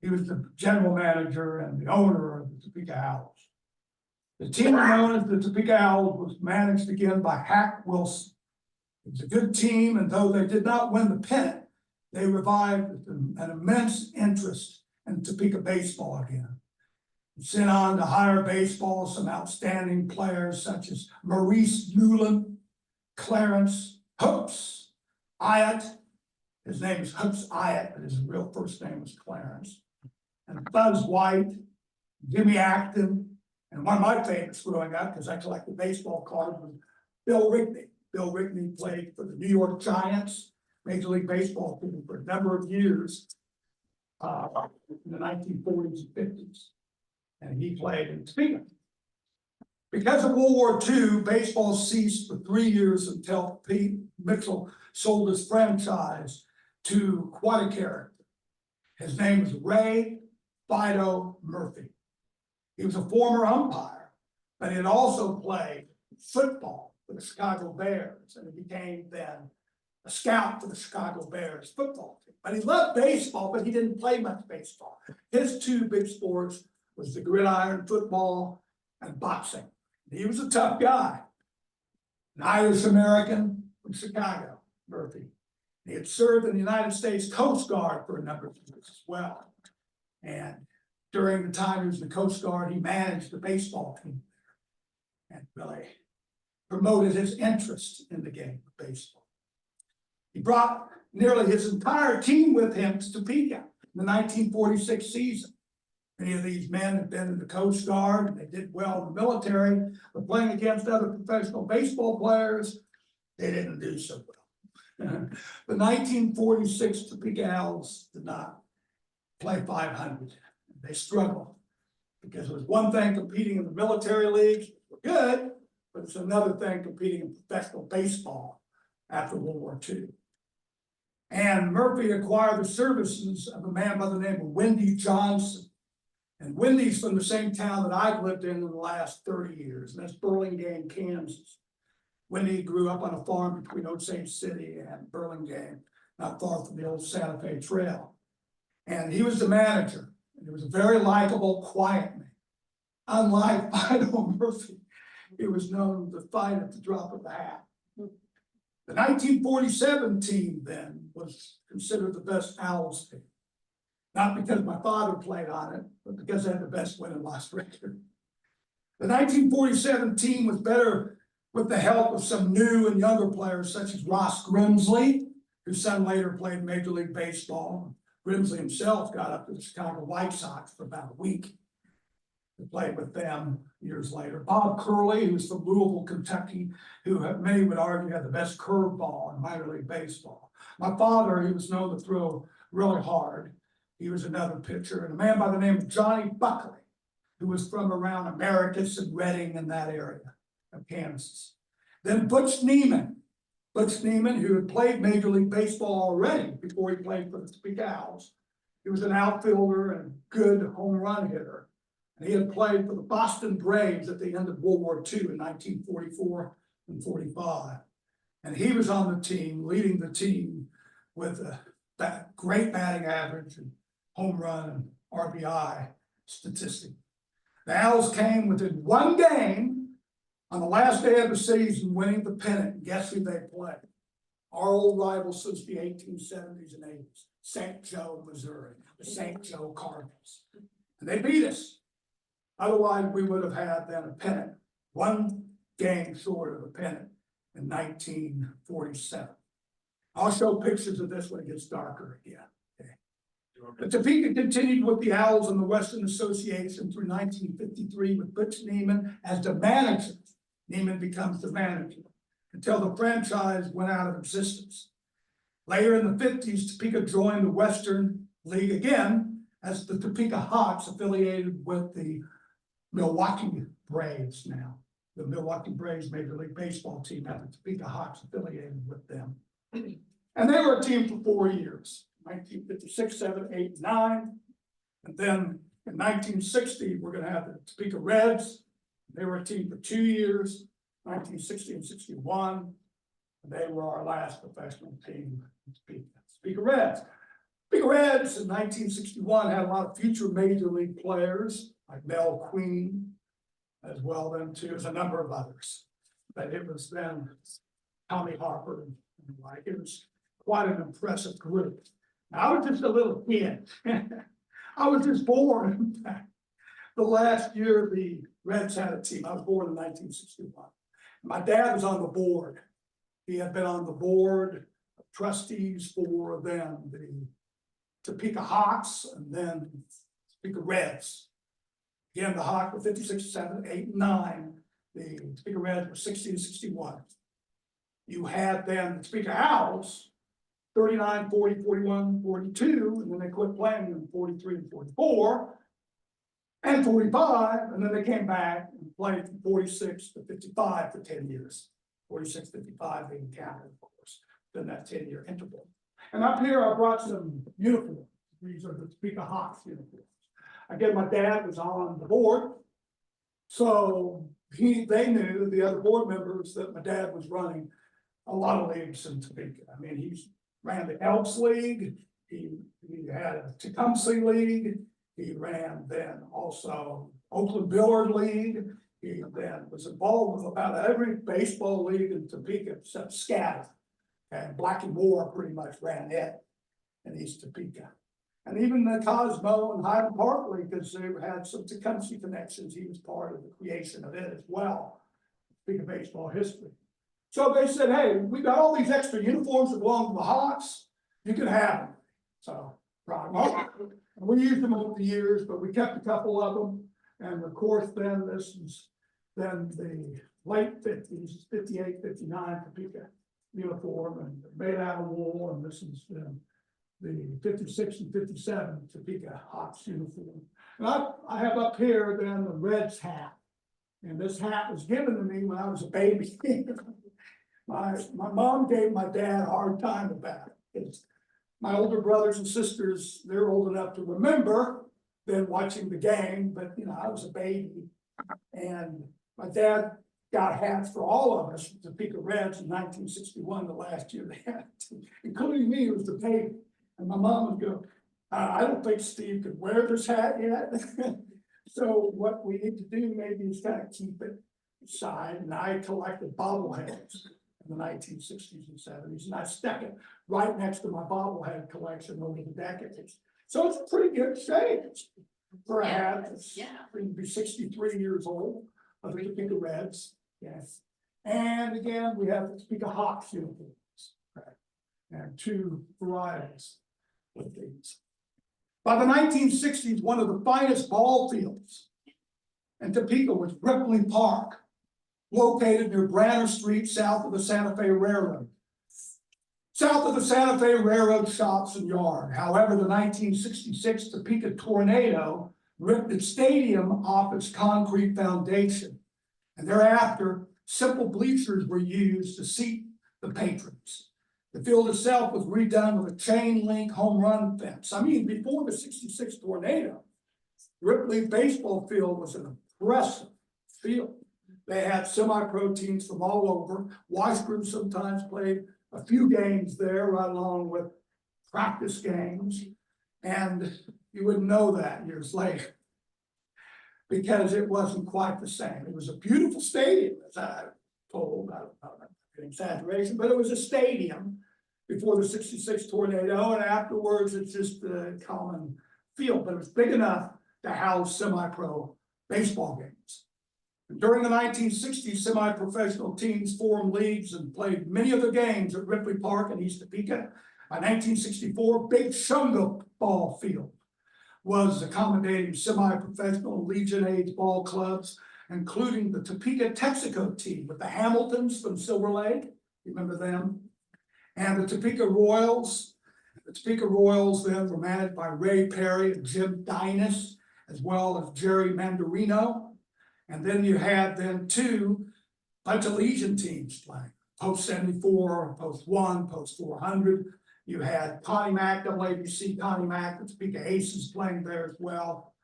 He was the general manager and the owner of the Topeka Owls. The team known as the Topeka Owls was managed again by Hack Wilson. It was a good team, and though they did not win the pennant, they revived an immense interest in Topeka baseball again. It sent on to higher baseball some outstanding players such as Maurice Newland, Clarence Hoops Ayatt. His name is Hoops Ayatt, but his real first name was Clarence. And Buzz White, Jimmy Acton, and one of my favorites growing up, because I collected baseball cards, was Bill Rickney. Bill Rickney played for the New York Giants, Major League Baseball team for a number of years in the 1940s and 50s. And he played in Topeka. Because of World War II, baseball ceased for 3 years until Pete Mitchell sold his franchise to quite a character. His name was Ray Fido Murphy. He was a former umpire, but he had also played football for the Chicago Bears, and he became then a scout for the Chicago Bears football team. But he loved baseball, but he didn't play much baseball. His two big sports was the gridiron football and boxing. He was a tough guy, an Irish American from Chicago, Murphy. He had served in the United States Coast Guard for a number of years as well. And during the time he was in the Coast Guard, he managed the baseball team there and really promoted his interest in the game of baseball. He brought nearly his entire team with him to Topeka in the 1946 season. Many of these men had been in the Coast Guard, and they did well in the military, but playing against other professional baseball players, they didn't do so well. The 1946 Topeka Owls did not play 500. They struggled because it was one thing competing in the military leagues, which were good, but it's another thing competing in professional baseball after World War II. And Murphy acquired the services of a man by the name of Wendy Johnson. And Wendy's from the same town that I've lived in the last 30 years, and that's Burlingame, Kansas. Wendy grew up on a farm between Osage City and Burlingame, not far from the old Santa Fe Trail. And he was the manager, and he was a very likable, quiet man. Unlike Fido Murphy, he was known to fight at the drop of a hat. The 1947 team then was considered the best Owls team. Not because my father played on it, but because they had the best win-and-loss record. The 1947 team was better with the help of some new and younger players such as Ross Grimsley, whose son later played Major League Baseball. Grimsley himself got up to the Chicago White Sox for about a week. He played with them years later. Bob Curley, who was from Louisville, Kentucky, who many would argue had the best curveball in minor league baseball. My father, he was known to throw really hard. He was another pitcher, and a man by the name of Johnny Buckley, who was from around Americus and Reading in that area of Kansas. Then Butch Neiman, who had played Major League Baseball already before he played for the Topeka Owls. He was an outfielder and good home run hitter. And he had played for the Boston Braves at the end of World War II in 1944 and 45. And he was on the team, leading the team with that great batting average and home run and RBI statistic. The Owls came within one game on the last day of the season, winning the pennant. Guess who they played? Our old rivals since the 1870's and 80's, St. Joe, Missouri, the St. Joe Cardinals. And they beat us. Otherwise, we would have had then a pennant, one game short of a pennant in 1947. I'll show pictures of this when it gets darker again. The Topeka continued with the Owls in the Western Association through 1953 with Butch Neiman as the manager. Neiman becomes the manager until the franchise went out of existence. Later in the 50s, Topeka joined the Western League again as the Topeka Hawks, affiliated with the Milwaukee Braves now. The Milwaukee Braves Major League Baseball team had the Topeka Hawks affiliated with them. And they were a team for 4 years. 1956, 7, 8, 9. And then in 1960, we're going to have the Topeka Reds. They were a team for 2 years, 1960 and 61. And they were our last professional team in Topeka. Topeka Reds. Topeka Reds in 1961 had a lot of future major league players like Mel Queen, as well then too as a number of others. But it was then Tommy Harper and like it was quite an impressive group. I was just a little kid. I was just born. In fact, the last year the Reds had a team. I was born in 1961. My dad was on the board. He had been on the board of trustees for then the Topeka Hawks and then Topeka Reds. Again, the Hawks were 56, 7, 8, 9. The Topeka Reds were 60 and 61. You had then the Topeka Owls, 39, 40, 41, 42, and then they quit playing in 43 and 44. and 45, and then they came back and played from 46 to 55 for 10 years. 46, 55 being counted, of course, then that 10-year interval. And up here, I brought some uniforms. These are the Topeka Hawks uniforms. Again, my dad was on the board, so they knew, the other board members, that my dad was running a lot of leagues in Topeka. I mean, he ran the Elks League, he had a Tecumseh League, he ran then also Oakland Billard League. He then was involved with about every baseball league in Topeka except SCAD. And Blackie Moore pretty much ran it in East Topeka. And even the Cosmo and Highland Park League, because they had some Tecumseh connections, he was part of the creation of it as well. Topeka baseball history. So they said, hey, we got all these extra uniforms that belong to the Hawks, you can have them. So, right, we used them over the years, but we kept a couple of them. And of course, then this is then the late 50s, 58, 59 Topeka uniform, and made out of wool, and this is the 56 and 57 Topeka Hawks uniform. And I have up here then the Reds hat, and this hat was given to me when I was a baby. My mom gave my dad a hard time about it. It's, my older brothers and sisters, they're old enough to remember them watching the game, but you know, I was a baby, and my dad got hats for all of us, the Topeka Reds in 1961, the last year they had, including me, who was the baby. And my mom would go, I don't think Steve could wear this hat yet. So what we need to do maybe is kind of keep it aside. And I collected bobbleheads in the 1960s and 70s, and I stuck it right next to my bobblehead collection over the decades. So it's pretty good shape for a hat that's going to be 63 years old of the Topeka Reds. Yes. And again, we have the Topeka Hawks uniforms. Right. And two varieties of these. By the 1960s, one of the finest ball fields in Topeka was Ripley Park, located near Branner Street, south of the Santa Fe Railroad. South of the Santa Fe Railroad shops and yard. However, the 1966 Topeka tornado ripped its stadium off its concrete foundation. And thereafter, simple bleachers were used to seat the patrons. The field itself was redone with a chain link home run fence. I mean, before the 66 tornado, Ripley baseball field was an impressive field. They had semi-pro teams from all over. Washburn sometimes played a few games there, right along with practice games. And you wouldn't know that years later, because it wasn't quite the same. It was a beautiful stadium, as I told, an exaggeration, but it was a stadium before the 66 tornado, and afterwards it's just a common field, but it was big enough to house semi-pro baseball games. And during the 1960s, semi-professional teams formed leagues and played many of their games at Ripley Park in East Topeka. By 1964, Big Shunga ball field was accommodating semi-professional Legion Age ball clubs, including the Topeka Texaco team with the Hamiltons from Silver Lake. You remember them? And the Topeka Royals. The Topeka Royals then were managed by Ray Perry and Jim Dinas, as well as Jerry Mandarino. And then you had then bunch of Legion teams playing, Post 74, Post 1, Post 400. You had Connie Mack, WABC Connie Mack, the Topeka Aces playing there as well.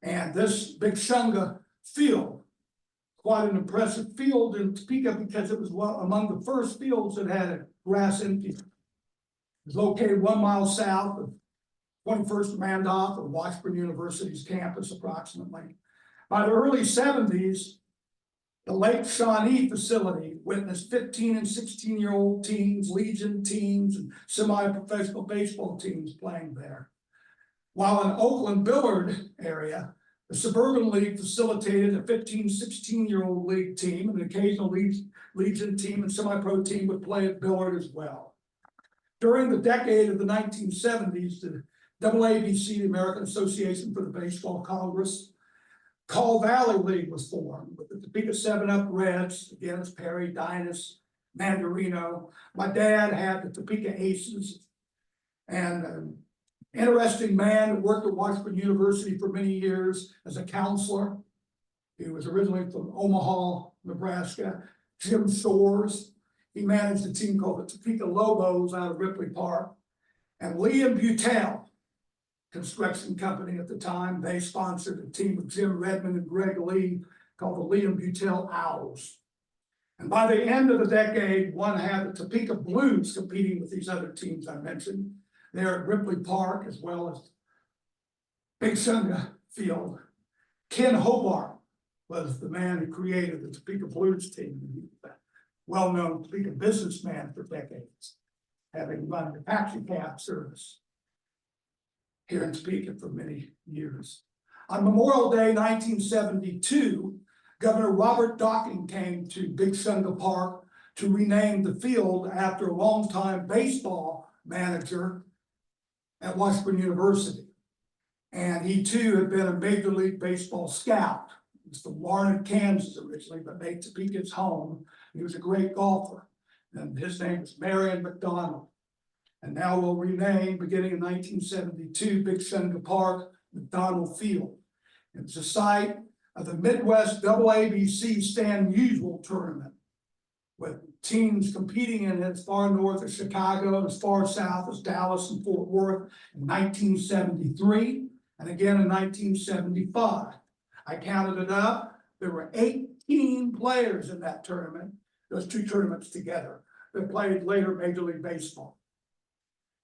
And this Big Shunga field, quite an impressive field in Topeka, because it was among the first fields that had a grass infield. It was located 1 mile south of 21st Randolph or Washburn University's campus approximately. By the early 70s, the Lake Shawnee facility witnessed 15 and 16-year-old teams, Legion teams, and semi-professional baseball teams playing there. While in Oakland Billard area, the Suburban League facilitated a 15, 16-year-old league team, and an occasional Legion team and semi-pro team would play at Billard as well. During the decade of the 1970s, the WABC, the American Association for the Baseball Congress, Call Valley League was formed with the Topeka 7-Up Reds, again, it's Perry, Dinas, Mandarino. My dad had the Topeka Aces, and Interesting man who worked at Washington University for many years as a counselor. He was originally from Omaha, Nebraska. Jim Shores, he managed a team called the Topeka Lobos out of Ripley Park. And Liam Butel Construction Company at the time, they sponsored a team of Jim Redmond and Greg Lee called the Liam Butel Owls. And by the end of the decade, one had the Topeka Blues competing with these other teams I mentioned. There at Ripley Park, as well as Big Sunga Field. Ken Hobart was the man who created the Topeka Blues team. He was a well-known Topeka businessman for decades, having run the taxi cab service here in Topeka for many years. On Memorial Day 1972, Governor Robert Docking came to Big Sunga Park to rename the field after a longtime baseball manager at Washington University. And he too had been a Major League Baseball scout. He was from Larned, Kansas originally, but made Topeka his home. He was a great golfer. And his name was Marion McDonald. And now we'll rename, beginning in 1972, Big Sunga Park, McDonald Field. It's the site of the Midwest AABC Stan Musial Tournament, with teams competing in as far north as Chicago, as far south as Dallas and Fort Worth in 1973, and again in 1975. I counted it up. There were 18 players in that tournament, those two tournaments together, that played later Major League Baseball.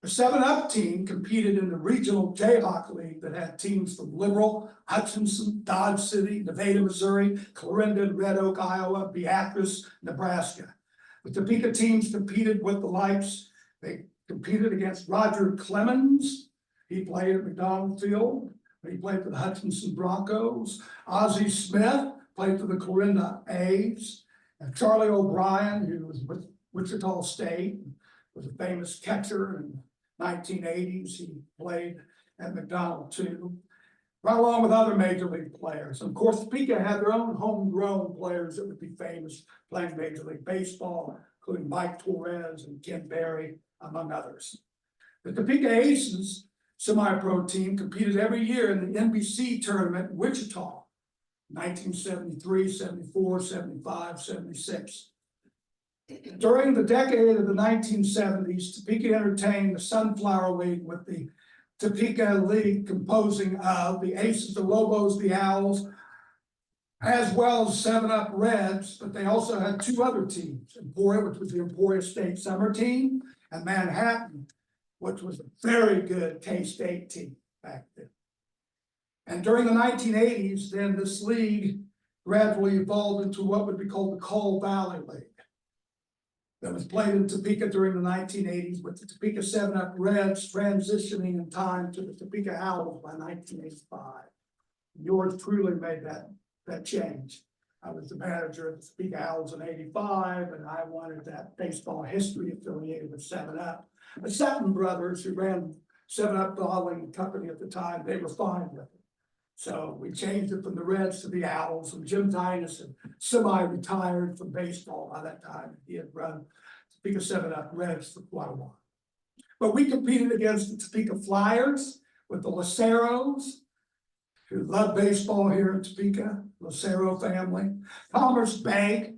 The 7-Up team competed in the regional Jayhawk League that had teams from Liberal, Hutchinson, Dodge City, Nevada, Missouri, Clarendon, Red Oak, Iowa, Beatrice, Nebraska. The Topeka teams competed with the likes. They competed against Roger Clemens. He played at McDonald Field. He played for the Hutchinson Broncos. Ozzie Smith played for the Clarinda A's. And Charlie O'Brien, who was with Wichita State, was a famous catcher in the 1980s. He played at McDonald too, right along with other major league players. And of course, Topeka had their own homegrown players that would be famous playing Major League Baseball, including Mike Torres and Ken Berry, among others. The Topeka Aces semi-pro team competed every year in the NBC tournament in Wichita, 1973, 74, 75, 76. During the decade of the 1970s, Topeka entertained the Sunflower League with the Topeka League composing of the Aces, the Lobos, the Owls, as well as 7-Up Reds, but they also had two other teams, Emporia, which was the Emporia State Summer Team, and Manhattan, which was a very good K-State team back then. And during the 1980s, then this league gradually evolved into what would be called the Call Valley League. That was played in Topeka during the 1980s, with the Topeka 7-Up Reds transitioning in time to the Topeka Owls by 1985. Yours truly made that change. I was the manager of the Topeka Owls in '85, and I wanted that baseball history affiliated with 7-Up. The Sutton brothers, who ran 7-Up bottling company at the time, they were fine with it. So we changed it from the Reds to the Owls, and Jim Titus had semi-retired from baseball by that time. He had run Topeka 7-Up Reds for quite a while. But we competed against the Topeka Flyers with the Laceros, who love baseball here in Topeka, Lacero family. Commerce Bank,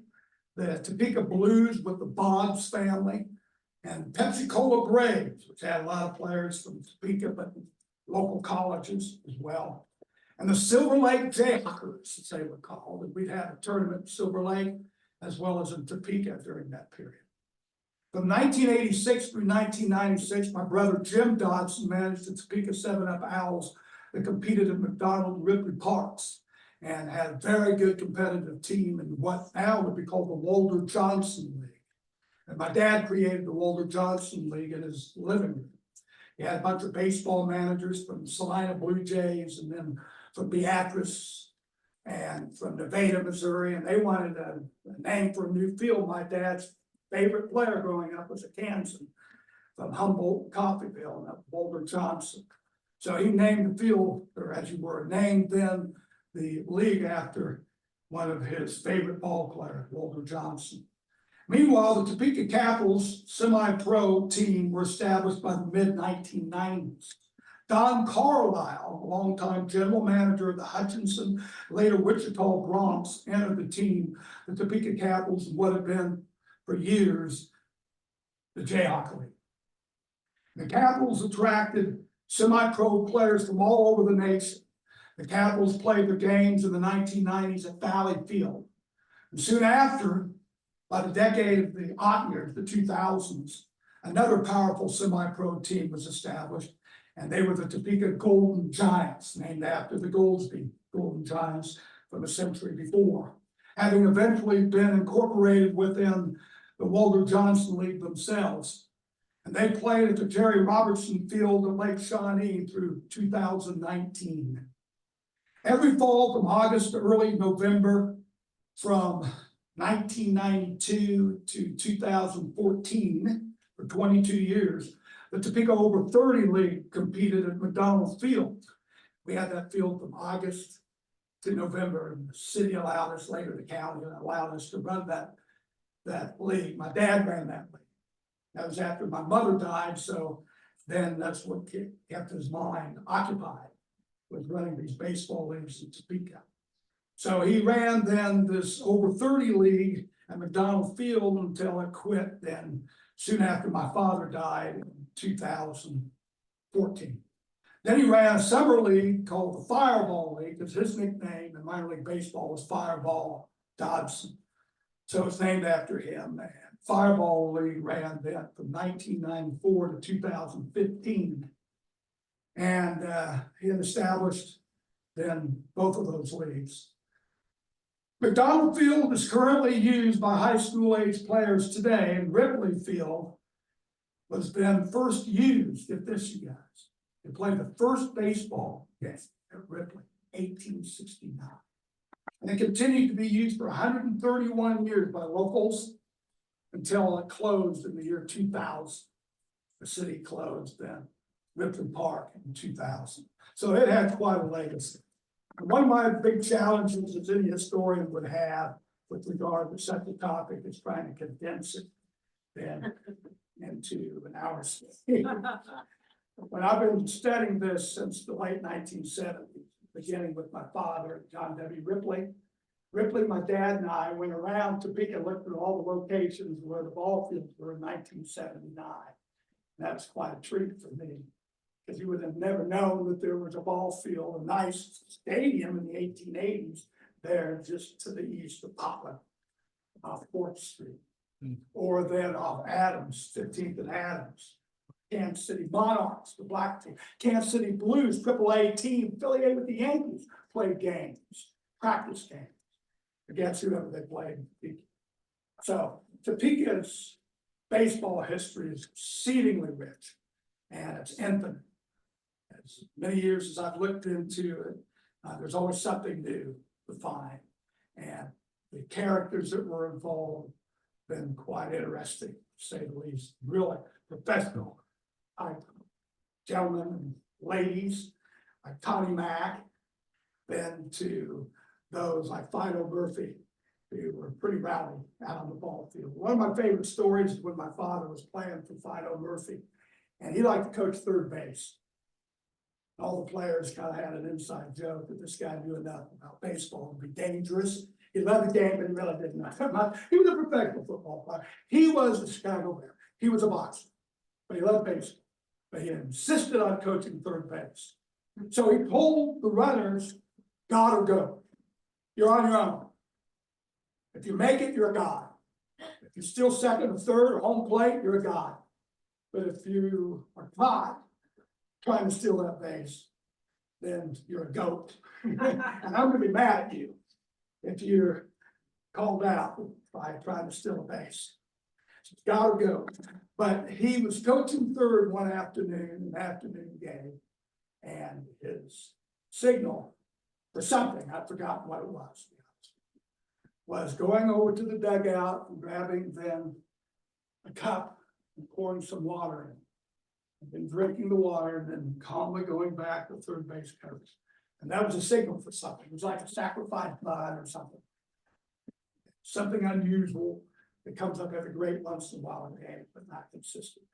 the Topeka Blues with the Bobs family, and Pepsi-Cola Braves, which had a lot of players from Topeka, but local colleges as well. And the Silver Lake Jayhawkers, as they were called, and we'd had a tournament in Silver Lake as well as in Topeka during that period. From 1986 through 1996, my brother Jim Dodson managed the Topeka 7-Up Owls that competed at McDonald and Ripley Parks, and had a very good competitive team in what now would be called the Walter Johnson League. And my dad created the Walter Johnson League in his living room. He had a bunch of baseball managers from Salina Blue Jays, and then from Beatrice, and from Nevada, Missouri, and they wanted a name for a new field. My dad's favorite player growing up was a Kansan from Humboldt, Coffeyville, and Walter Johnson. So he named the field, or as you were, named then the league after one of his favorite ball players, Walter Johnson. Meanwhile, the Topeka Capitals semi-pro team were established by the mid-1990s. Don Carlisle, a longtime general manager of the Hutchinson, later Wichita Bronx, entered the team, the Topeka Capitals, and what had been for years the Jayhawk League. The Capitals attracted semi-pro players from all over the nation. The Capitals played their games in the 1990s at Valley Field. And soon after, by the decade of the odd years, the 2000s, another powerful semi-pro team was established, and they were the Topeka Golden Giants, named after the Goldsby Golden Giants from a century before, having eventually been incorporated within the Walter Johnson League themselves. And they played at the Jerry Robertson Field at Lake Shawnee through 2019. Every fall from August to early November, from 1992 to 2014, for 22 years, the Topeka Over 30 League competed at McDonald Field. We had that field from August to November, and the city allowed us, later the county allowed us to run that league. My dad ran that league. That was after my mother died, so then that's what kept his mind occupied, was running these baseball leagues in Topeka. So he ran then this Over 30 league at McDonald Field until it quit then soon after my father died in 2014. Then he ran a summer league called the Fireball League, because his nickname in minor league baseball was Fireball Dodson. So it's named after him. And Fireball League ran then from 1994 to 2015. And he had established then both of those leagues. McDonald Field is currently used by high school age players today, and Ripley Field was then first used at this, you guys. They played the first baseball game at Ripley, 1869. And it continued to be used for 131 years by locals until it closed in the year 2000. The city closed then Ripley Park in 2000. So it had quite a legacy. And one of my big challenges, as any historian would have with regard to such a topic, is trying to condense it then into an hour. When I've been studying this since the late 1970s, beginning with my father, John W. Ripley. Ripley, my dad, and I went around Topeka and looked at all the locations where the ball fields were in 1979. And that was quite a treat for me, because you would have never known that there was a ball field, a nice stadium in the 1880s there just to the east of Poplar off 4th Street. Or then off Adams, 15th and Adams. Kansas City Monarchs, the black team. Kansas City Blues, AAA team affiliated with the Yankees, played games, practice games against whoever they played. So Topeka's baseball history is exceedingly rich, and it's infinite. As many years as I've looked into it, there's always something new to find, and the characters that were involved been quite interesting, to say the least. Really professional gentlemen and ladies like Tommy Mack, then to those like Fido Murphy, who were pretty rowdy out on the ball field. One of my favorite stories is when my father was playing for Fido Murphy, and he liked to coach third base. All the players kind of had an inside joke that this guy knew enough about baseball to be dangerous. He loved the game, but he really didn't know. He was a professional football player. He was a Chicago Bear. He was a boxer, but he loved baseball. But he insisted on coaching third base. So he told the runners, God or go. You're on your own. If you make it, you're a god. If you're still second or third or home plate, you're a god. But if you are caught trying to steal that base, then you're a goat. And I'm gonna be mad at you if you're called out by trying to steal a base. So it's gotta go. But he was coaching third one afternoon, an afternoon game, and his signal for something, I've forgotten what it was going over to the dugout and grabbing then a cup and pouring some water in. And then drinking the water and then calmly going back to third base coach. And that was a signal for something. It was like a sacrifice blood or something. Something unusual that comes up every great once in a while in the game, but not consistently.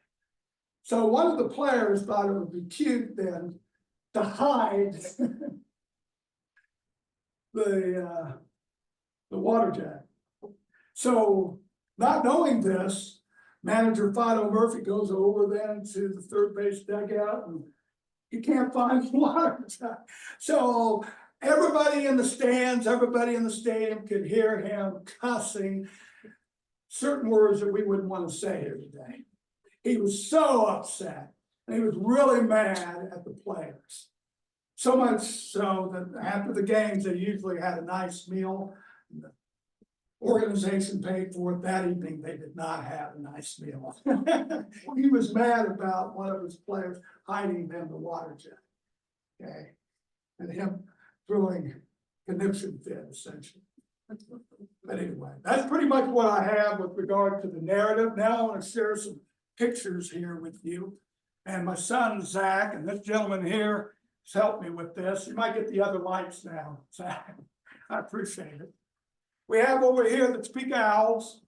So one of the players thought it would be cute then to hide the water jet. So not knowing this, manager Fido Murphy goes over then to the third base dugout and he can't find the water jet. So everybody in the stands, everybody in the stadium could hear him cussing certain words that we wouldn't want to say here today. He was so upset and he was really mad at the players. So much so that after the games, they usually had a nice meal. The organization paid for it. That evening, they did not have a nice meal. He was mad about one of his players hiding them the water jet. Okay, and him throwing conniption fit, essentially. But anyway, that's pretty much what I have with regard to the narrative. Now I want to share some pictures here with you. And my son, Zach, and this gentleman here has helped me with this. You might get the other lights now, Zach. I appreciate it. We have over here the Topeka Owls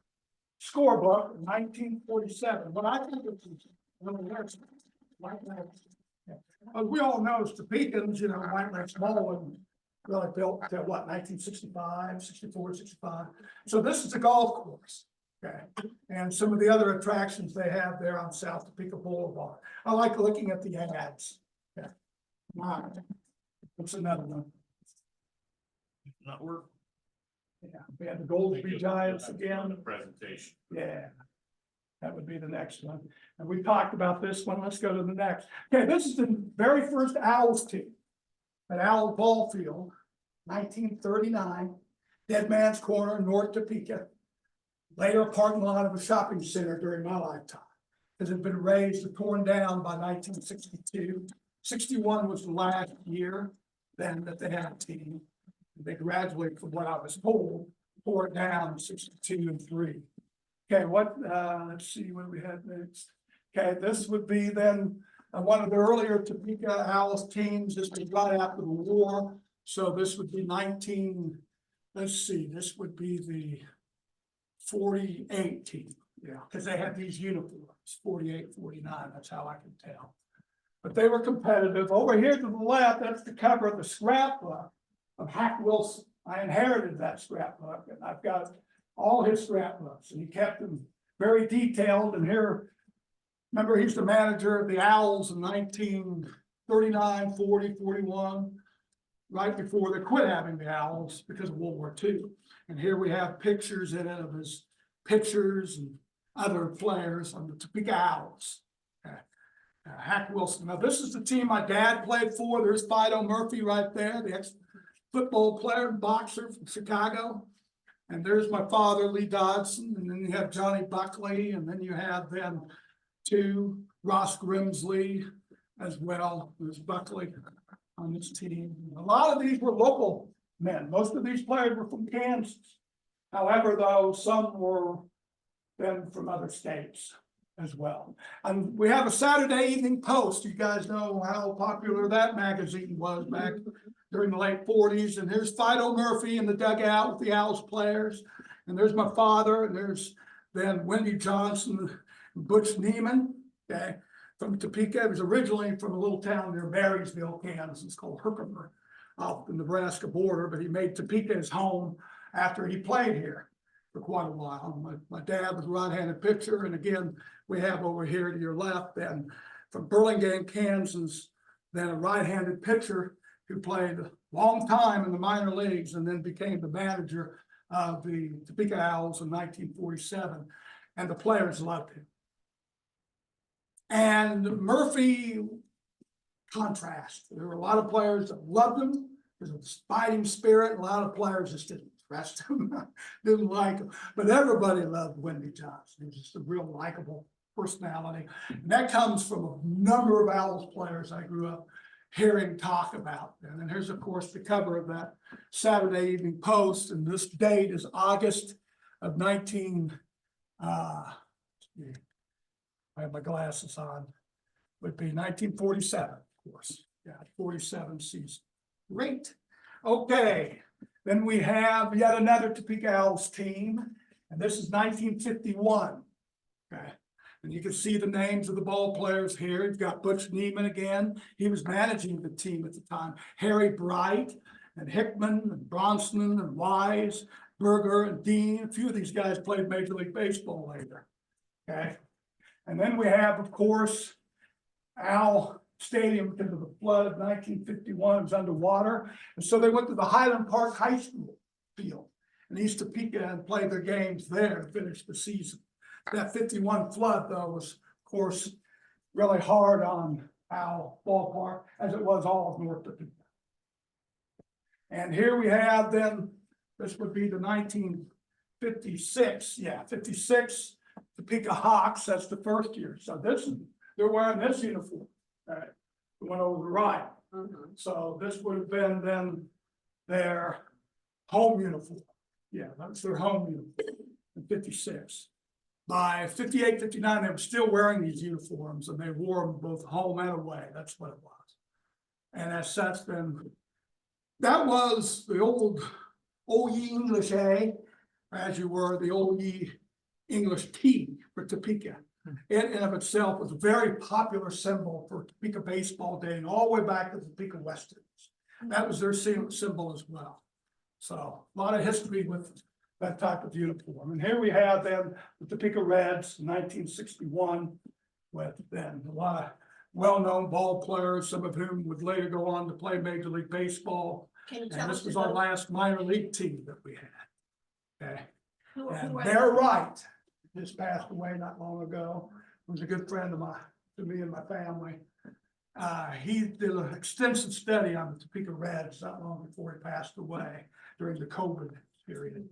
scorebook in 1947. What I think is we all know as Topekans, you know, White Lake Smallwood really built to what, 1965, 64, 65. So this is a golf course. Okay, and some of the other attractions they have there on South Topeka Boulevard. I like looking at the ads. Okay. All right. What's another one? Not work. Yeah, we have the Goldsby Giants again. Presentation. Yeah, that would be the next one. And we talked about this one. Let's go to the next. Okay, this is the very first Owls team at Owl Ball Field, 1939, Dead Man's Corner, North Topeka. Later a parking lot of a shopping center during my lifetime. It had been raised and torn down by 1962. 61 was the last year then that they had a team. They gradually, from what I was told, tore it down in 62 and 3. Okay, let's see what we had next. Okay, this would be then one of the earlier Topeka Owls teams. This was right after the war. So this would be this would be the 48 team. Yeah, because they had these uniforms, 48, 49, that's how I can tell. But they were competitive. Over here to the left, that's the cover of the scrapbook of Hack Wilson. I inherited that scrapbook and I've got all his scrapbooks and he kept them very detailed. And here, remember, he's the manager of the Owls in 1939, 40, 41, right before they quit having the Owls because of World War II. And here we have pictures in it of his pitchers and other players on the Topeka Owls. Hack Wilson. Now, this is the team my dad played for. There's Fido Murphy right there, the ex-football player and boxer from Chicago. And there's my father, Lee Dodson. And then you have Johnny Buckley. And then you have them two, Ross Grimsley as well. There's Buckley on this team. A lot of these were local men. Most of these players were from Kansas. However, though, some were then from other states as well. And we have a Saturday Evening Post. You guys know how popular that magazine was back during the late 40s. And here's Fido Murphy in the dugout with the Owls players. And there's my father. And there's then Wendy Johnson and Butch Neiman, okay, from Topeka. It was originally from a little town near Marysville, Kansas. It's called Herkimer, off the Nebraska border. But he made Topeka his home after he played here for quite a while. My dad was a right-handed pitcher. And again, we have over here to your left, then from Burlingame, Kansas, then a right-handed pitcher who played a long time in the minor leagues and then became the manager of the Topeka Owls in 1947. And the players loved him. And Murphy, contrast. There were a lot of players that loved him because of his fighting spirit. A lot of players just didn't trust him, didn't like him. But everybody loved Wendy Johnson. He was just a real likable personality. And that comes from a number of Owls players I grew up hearing talk about. And then here's, of course, the cover of that Saturday Evening Post. And this date is August of I have my glasses on, would be 1947, of course. Yeah, 47 season. Great. Okay. Then we have yet another Topeka Owls team. And this is 1951. Okay. And you can see the names of the ball players here. You've got Butch Neiman again. He was managing the team at the time. Harry Bright and Hickman and Bronston and Wise, Berger and Dean. A few of these guys played Major League Baseball later. Okay. And then we have, of course, Al Stadium, because of the flood of 1951, was underwater. And so they went to the Highland Park High School field in East Topeka and played their games there to finish the season. That 51 flood, though, was, of course, really hard on Al Ballpark, as it was all of North Topeka. And here we have then, this would be the 1956, 56 Topeka Hawks. That's the first year. So they're wearing this uniform. All right, we went over the right. So this would have been then their home uniform. Yeah, that's their home uniform in 56. By 58, 59, they were still wearing these uniforms, and they wore them both home and away. That's what it was. And as such, then that was the old OE English A, as you were the OE English T for Topeka. It in of itself was a very popular symbol for Topeka baseball dating all the way back to the Topeka Westerns. That was their symbol as well. So a lot of history with that type of uniform. And here we have then the Topeka Reds, 1961, with then a lot of well-known ball players, some of whom would later go on to play Major League Baseball. And this was our last minor league team that we had. Okay. And they're right. Just passed away not long ago. He was a good friend of mine, to me and my family. He did an extensive study on the Topeka Reds not long before he passed away during the COVID period.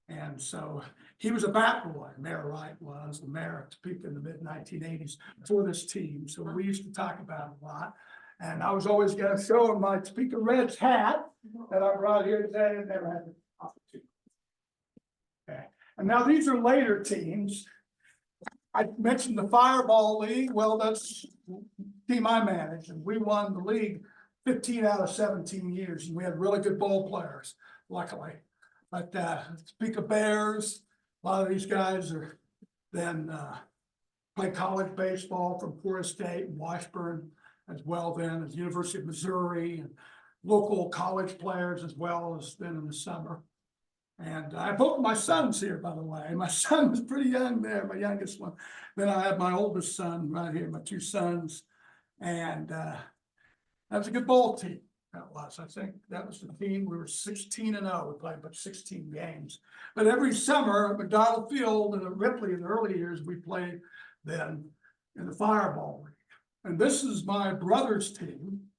And so he was a bat boy. Mayor Wright was the mayor of Topeka in the mid-1980s for this team. So we used to talk about it a lot. And I was always going to show him my Topeka Reds hat that I brought here today, and never had the opportunity. Okay. And now these are later teams. I mentioned the Fireball League. Well, that's the team I managed, and we won the league 15 out of 17 years, and we had really good ball players, luckily. But Topeka Bears, a lot of these guys are then played college baseball from Florida State and Washburn, as well then as University of Missouri, and local college players as well as then in the summer. And I both my sons here, by the way. My son was pretty young there, my youngest one. Then I have my oldest son right here, my two sons. And that was a good ball team. That was, I think that was the team. We were 16-0. We played about 16 games. But every summer at McDonald Field and at Ripley in the early years, we played then in the Fireball League. And this is my brother's team,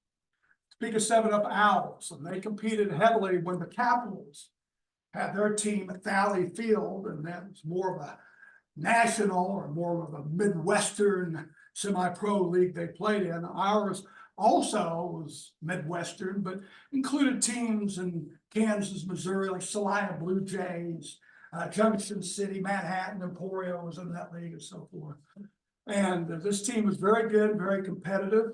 Topeka 7-Up Owls. And they competed heavily when the Capitals had their team at Valley Field, and that was more of a national or more of a Midwestern semi-pro league they played in. Ours also was Midwestern, but included teams in Kansas, Missouri, like Salina Blue Jays, Junction City, Manhattan, Emporio was in that league and so forth. And this team was very good, very competitive.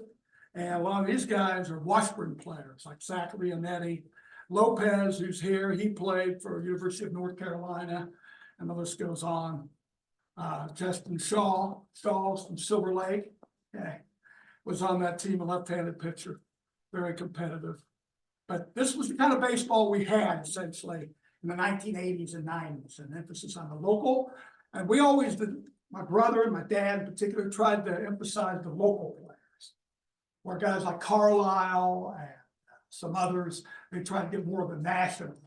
And a lot of these guys are Washburn players, like Zach Leonetti. Lopez, who's here, he played for University of North Carolina, and the list goes on. Justin Shaw's from Silver Lake, okay, was on that team, a left-handed pitcher, very competitive. But this was the kind of baseball we had essentially in the 1980s and 90s, an emphasis on the local. And we always did, my brother and my dad in particular, tried to emphasize the local players, where guys like Carlisle and some others, they tried to get more of a national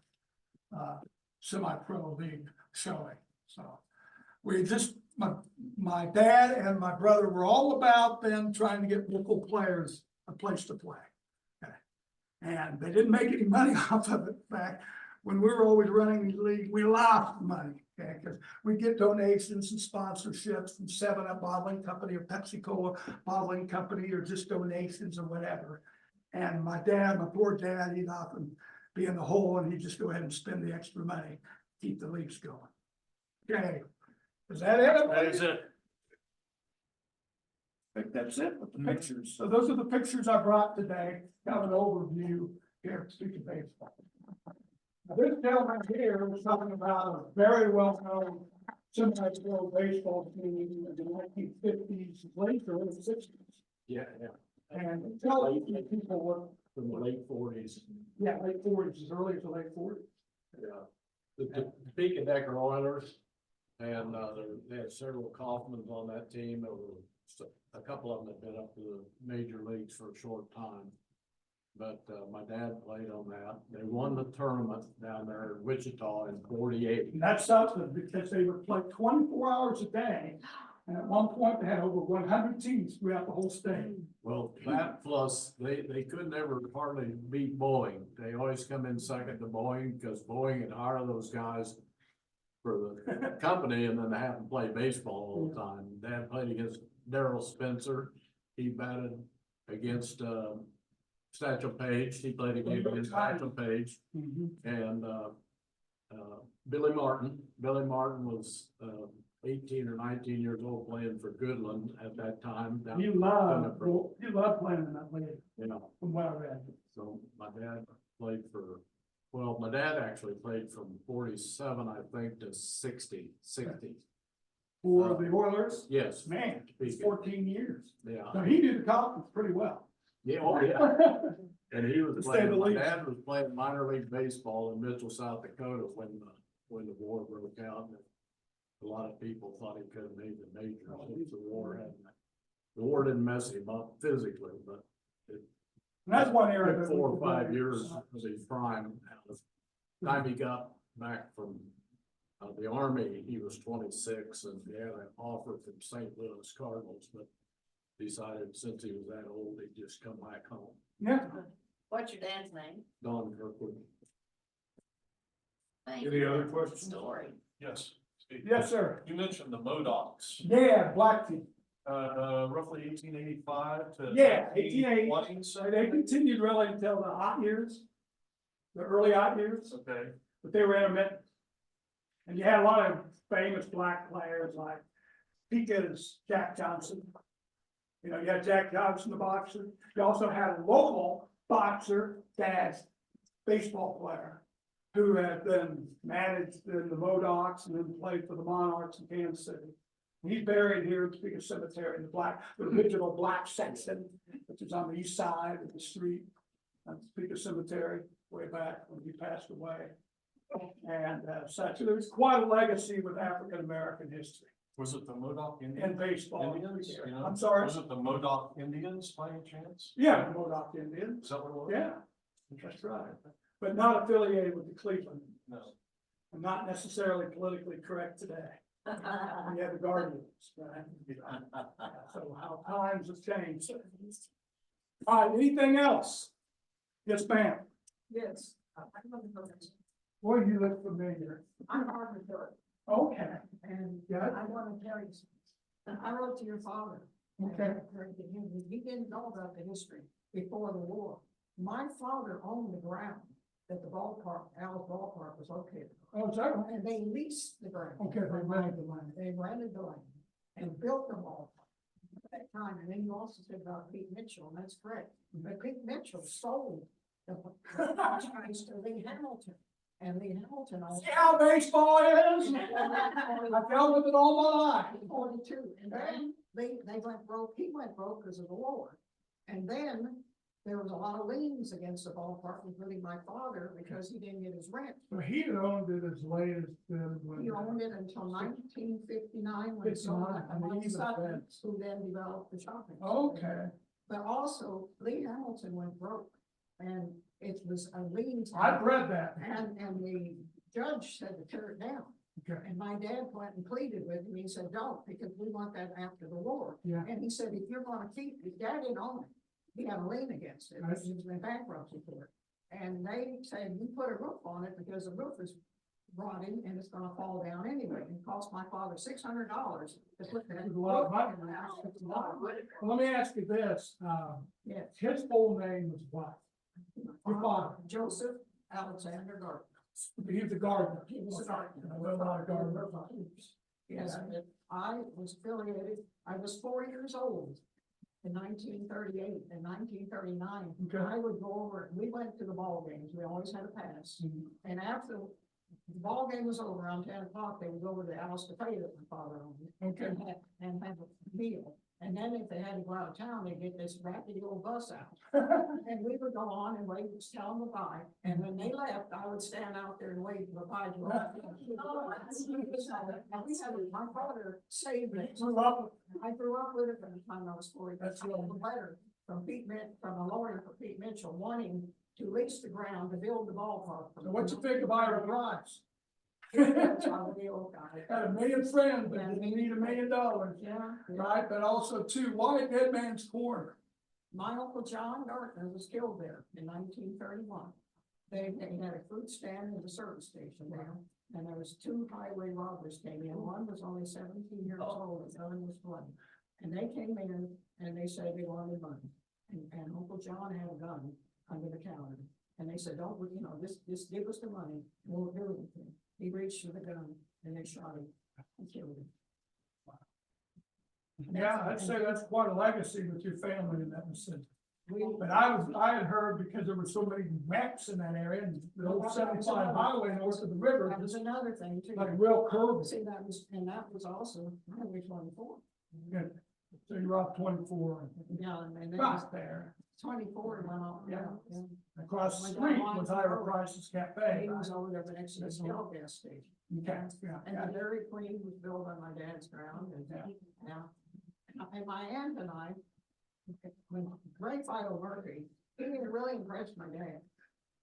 semi-pro league showing. So we just, my dad and my brother were all about them trying to get local players a place to play. Okay. And they didn't make any money off of it. In fact, when we were always running the league, we lost money, okay, because we get donations and sponsorships from 7-Up Bottling Company or Pepsi Cola Bottling Company, or just donations or whatever. And my dad, my poor dad, he'd often be in the hole and he'd just go ahead and spend the extra money, keep the leagues going. Okay, is that it? That is it. I think that's it with the pictures. So those are the pictures I brought today. Kind of an overview here at Topeka Baseball. Now, this gentleman here was talking about a very well-known semi-pro baseball team in the 1950s, late early 60s. Yeah, yeah, And tell you people what, from the late forties. yeah, late 40s, as early as the late 40s. Yeah. The Topeka Decker Oilers, and, they had several Kaufmans on that team. There were a couple of them had been up to the major leagues for a short time. But, my dad played on that. They won the tournament down there in Wichita in 48. And that's something because they would play 24 hours a day. And at one point they had over 100 teams throughout the whole state. Well, that plus, they could never hardly beat Boeing. They always come in second to Boeing, because Boeing would hire those guys for the company, and then they have to play baseball all the time. Dad played against Darrell Spencer. He batted against, Satchel Paige. He played against Satchel Paige. And, Billy Martin. Billy Martin was, 18 or 19 years old, playing for Goodland at that time. You love playing in that league, You know, from what I read. so my dad played for, well, my dad actually played from 47, I think, to 60. For the Oilers, Yes, man, it's 14 years. yeah, So he knew the conference pretty well. yeah, oh, yeah. And he To was say playing, the my least. dad was playing minor league baseball in Mitchell, South Dakota when the war broke out. And a lot of people thought he could have made the majors if the war didn't mess him up physically, but And that's one area. took that we 4 or could 5 really- years of his prime. Time he got back from the army, he was 26, and he had an offer from St. Louis Cardinals, but decided since he was that old, he'd just come back home. Yeah, What's your dad's name? Don Kirkwood. Thank Any you. other That's the questions? Story. Yes. Steve. yes, sir. You mentioned the Modocs, Yeah, black team. roughly 1885 to. Yeah, 1880. 1920s. So they continued really until the hot years, the early hot years, Okay, but they were intermittent. And you had a lot of famous black players like Topeka's Jack Johnson. You know, you had Jack Johnson, the boxer. You also had a local boxer, dad's baseball player, who had been managed in the Modocs and then played for the Monarchs in Kansas City. He's buried here at Topeka Cemetery in the original black section, which is on the east side of the street. Topeka Cemetery, way back when he passed away. And such, so there's quite a legacy with African American history was it the Modoc in Indians? baseball. Indians, you know? I'm sorry, Was it the Modoc Indians by any chance? yeah, the Modoc Indians, Is that what it was? yeah, that's right, but not affiliated with the Cleveland, No. and not necessarily politically correct today. We have the Guardians, right? So how times have changed. All right, anything else? Yes, ma'am. Yes. Boy, you look familiar. I'm Harvard Phillip, Okay, and Yeah. I want to tell you something. I wrote to your father. okay. He didn't know about the history before the war. My father owned the ground that the ballpark, Al's ballpark was located on. Oh, is that right? And they leased the ground. Okay, they rented the land. They rented the land and built the ballpark at that time. And then you also said about Pete Mitchell, and that's correct. But Pete Mitchell sold the franchise to Lee Hamilton. And Lee Hamilton owned. See how baseball is? I dealt with it all my life. 42, and then they went broke, he went broke because of the war. And then there was a lot of liens against the ballpark, including my father, because he didn't get his rent. So he had owned it as late as then. He owned it until 1959 when he sold it, 59, and my even son, then. who then developed the shopping. center. Okay, But also Lee Hamilton went broke, and it was a lien. I've read that. And the judge said to tear it down. Okay, And my dad went and pleaded with him, he said, don't, because we want that after the war. yeah. And he said, if you're gonna keep, his dad didn't own it, he had a lien against it, Right. he was in bankruptcy for it. And they said, you put a roof on it because the roof is rotting and it's gonna fall down anyway. It cost my father $600 to put that. That's a lot of money. roof in the house. It's a lot of money. Well, let me ask you this, Yes. his full name was what? Your father. Joseph Alexander Gardner. He was a gardener. He was a gardener. I know a lot of gardeners. Yes, but I was affiliated, I was 4 years old in 1938 and 1939. Okay. I would go over, we went to the ball games, we always had a pass. Mhm. And after the ball game was over around 10 o'clock, they would go over to the house to pay that my father owned. Okay. And have a meal. And then if they had to go out of town, they'd get this raggedy old bus out. And we would go on and wait, just tell them goodbye. And when they left, I would stand out there and wait for goodbye to them. And we had, my father saved it. I grew up with it from the time I was 4. That's I got a letter from from a lawyer for Pete Mitchell wanting to lease the ground to build the ballpark. So what you think of Ira Rice? That's how the old guy. Had a million friends, but didn't need $1 million, Yeah. right? But also too, why Dead Man's Corner? My uncle John Dartner was killed there in 1931. They had a fruit stand and a service station there, and there was 2 highway robbers came in. One was only 17 years old, the other was 20. And they came in and they said they wanted money. And Uncle John had a gun under the counter. And they said, don't, just give us the money, we'll do anything. He reached for the gun and they shot him and killed him. Yeah, I'd say that's quite a legacy with your family in that sense. We, But I had heard because there were so many wrecks in that area and the old 75 highway north of the river, that was just another thing too. like real curves. See, that was also Highway 24. Good. So you're off 24 Yeah, and then right there. 24 went off, yeah. Across the street was Ira Rice's Cafe. He was over there next to the Shell gas station. Okay, yeah, And the Dairy Queen was built on my dad's ground and, yeah. And my aunt and I, when Ray Fido Murphy, he really impressed my dad.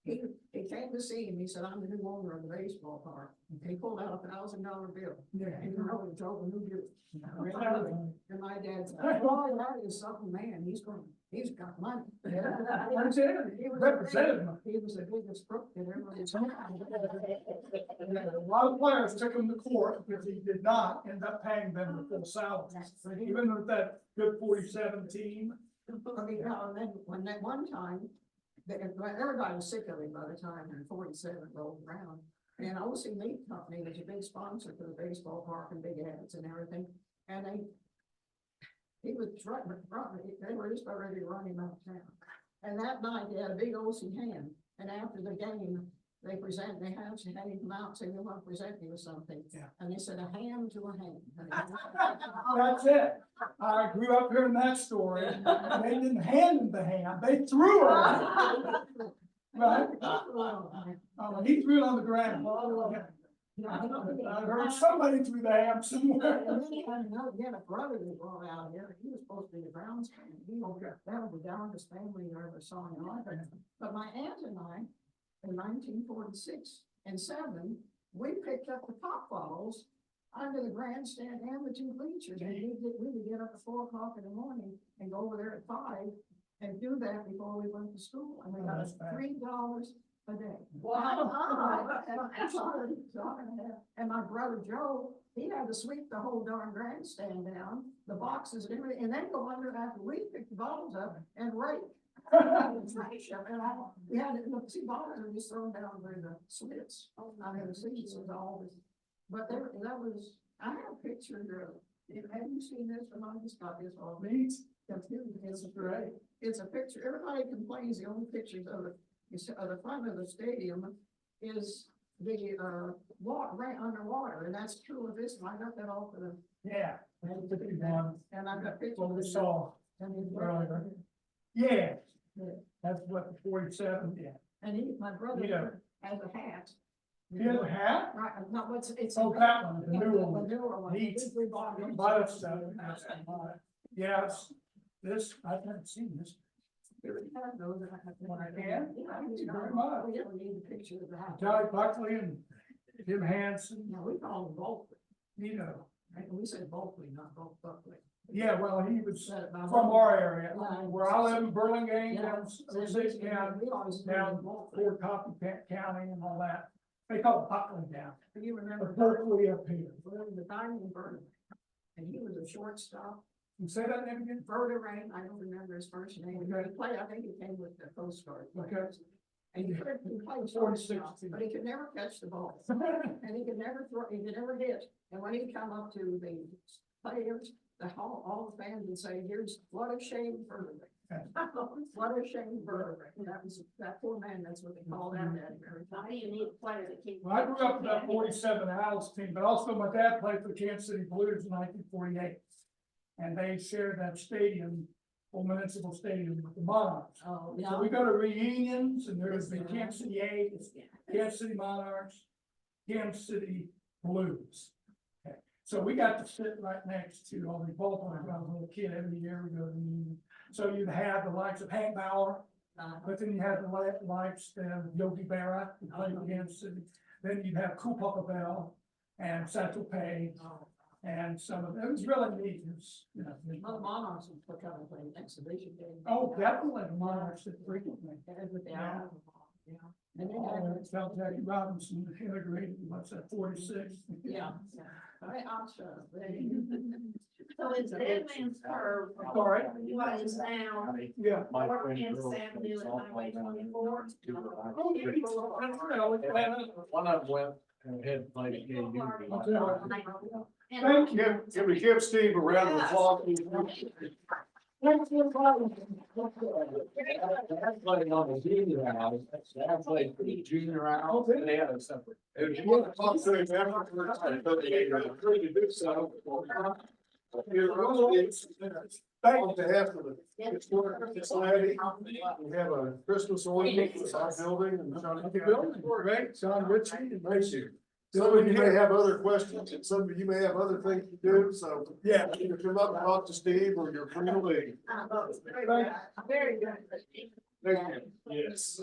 He came to see him, he said, I'm the new owner of the baseball park. He pulled out $1,000 bill. yeah. And he really drove a new Buick. Yeah. And my dad said, oh, that is something, man, he's got money. Representative. He was Representative. He was the biggest crook that ever was. A lot of players took him to court because he did not end up paying them the full salary. Even with that good 47 team. I mean, and then when that one time, everybody was sick of him by the time 47 rolled around. And OC Meat Company was a big sponsor for the baseball park and big ads and everything. And he was they were just about ready to run him out of town. And that night they had a big OC hand. And after the game, they had him come out and say, we want to present you with something. Yeah. And they said, a hand to a hand. That's it. I grew up hearing that story. They didn't hand him the hand, they threw it. Right? He threw it on the ground. I heard somebody threw the ham somewhere. And then he had a brother that brought out here, he was supposed to be the Browns fan, that was the darndest family you ever saw in your life. But my aunt and I, in 1946 and 7, we picked up the pop bottles under the grandstand and the 2 bleachers, and we would get up at 4 o'clock in the morning and go over there at 5 and do that before we went to school, and we got $3 a day. Wow. And my brother Joe, he had to sweep the whole darn grandstand down, the boxes and everything, and then go under after we picked the bottles up and rake. We had see bottles are just thrown down where the slits. I never seen it was all this, but that was. I have a picture of. Have you seen this? And I just got this off. Neat. It's great. It's a picture. Everybody complains the only pictures of the front of the stadium is the water right underwater, and that's true of this one. I got that off of the. Yeah. And I've got pictures. What we saw earlier. Yeah. That's what the 47 did. And my brother has a hat. You have a hat? Right, not what's, it's. Oh, that one, the newer one. The newer one. Neat. We bought it. But it's, yes, this, I've never seen this. Very very much. We don't need a picture of the house. Johnny Buckley and Jim Hansen, No, we call him Bulkley. you know. Right? We said Bulkley, not Buckley. Yeah, well, he was Said it by from Bulkley. our area, Yeah. where I live in Burlingame, Yeah. down Osage County, We always called down him Bulkley. Fort Copycat County and all that. They call it Buckley down, You remember but Berkeley up here. the diamond bird. And he was a shortstop. You say that name again? Verderay, I don't remember his first name. Okay. He played, I think he came with the Coast Guard. Okay. And he played 46. shortstop, but he could never catch the ball. And he could never throw, he could never hit. And when he'd come up to the players, all the fans would say, here's what a shame for What a shame, Burger. That was, that poor man, that's what they called out that every time. You need a player that can. Well, I grew up in that 47 Owls team, but also my dad played for the Kansas City Blues in 1948. And they shared that stadium, Old Municipal Stadium with the Monarchs. Oh, So we go to reunions and there's the Kansas City A's, Kansas City Monarchs, Kansas City Blues. Okay. So we got to sit right next to all the Baltimore, when I was a little kid, every year we go to the reunion. So you'd have the likes of Hank Bauer, but then you had the likes of Yogi Berra, who played for Kansas City. Then you'd have Cool Papa Bell and Satchel Paige. And some of it was really neat. It was, you know, Well, the Monarchs would put out an exhibition game. oh, definitely the Monarchs did frequently. With the Yeah. owl. Yeah. And then, Felt Jackie Robinson integrated, what's that, 46? yeah, I'm sure. So it's Dead Man's Curve. Sorry. What is now Yeah. North Kansas Avenue and Highway 24. One of them went and had played a game. Thank you. Can we give Steve a round of applause? Playing on the junior house, I played for the junior house, and they had a separate. And if you want to talk to him afterwards, I'm free to do so. On behalf of the Historic Society, we have a Christmas ornament for our building and Shawnee. Right, John Ritchie and Macy. Some of you may have other questions and some of you may have other things to do, so. Yeah. Either come up and talk to Steve or you're free to leave. Very good. Thank you. Yes.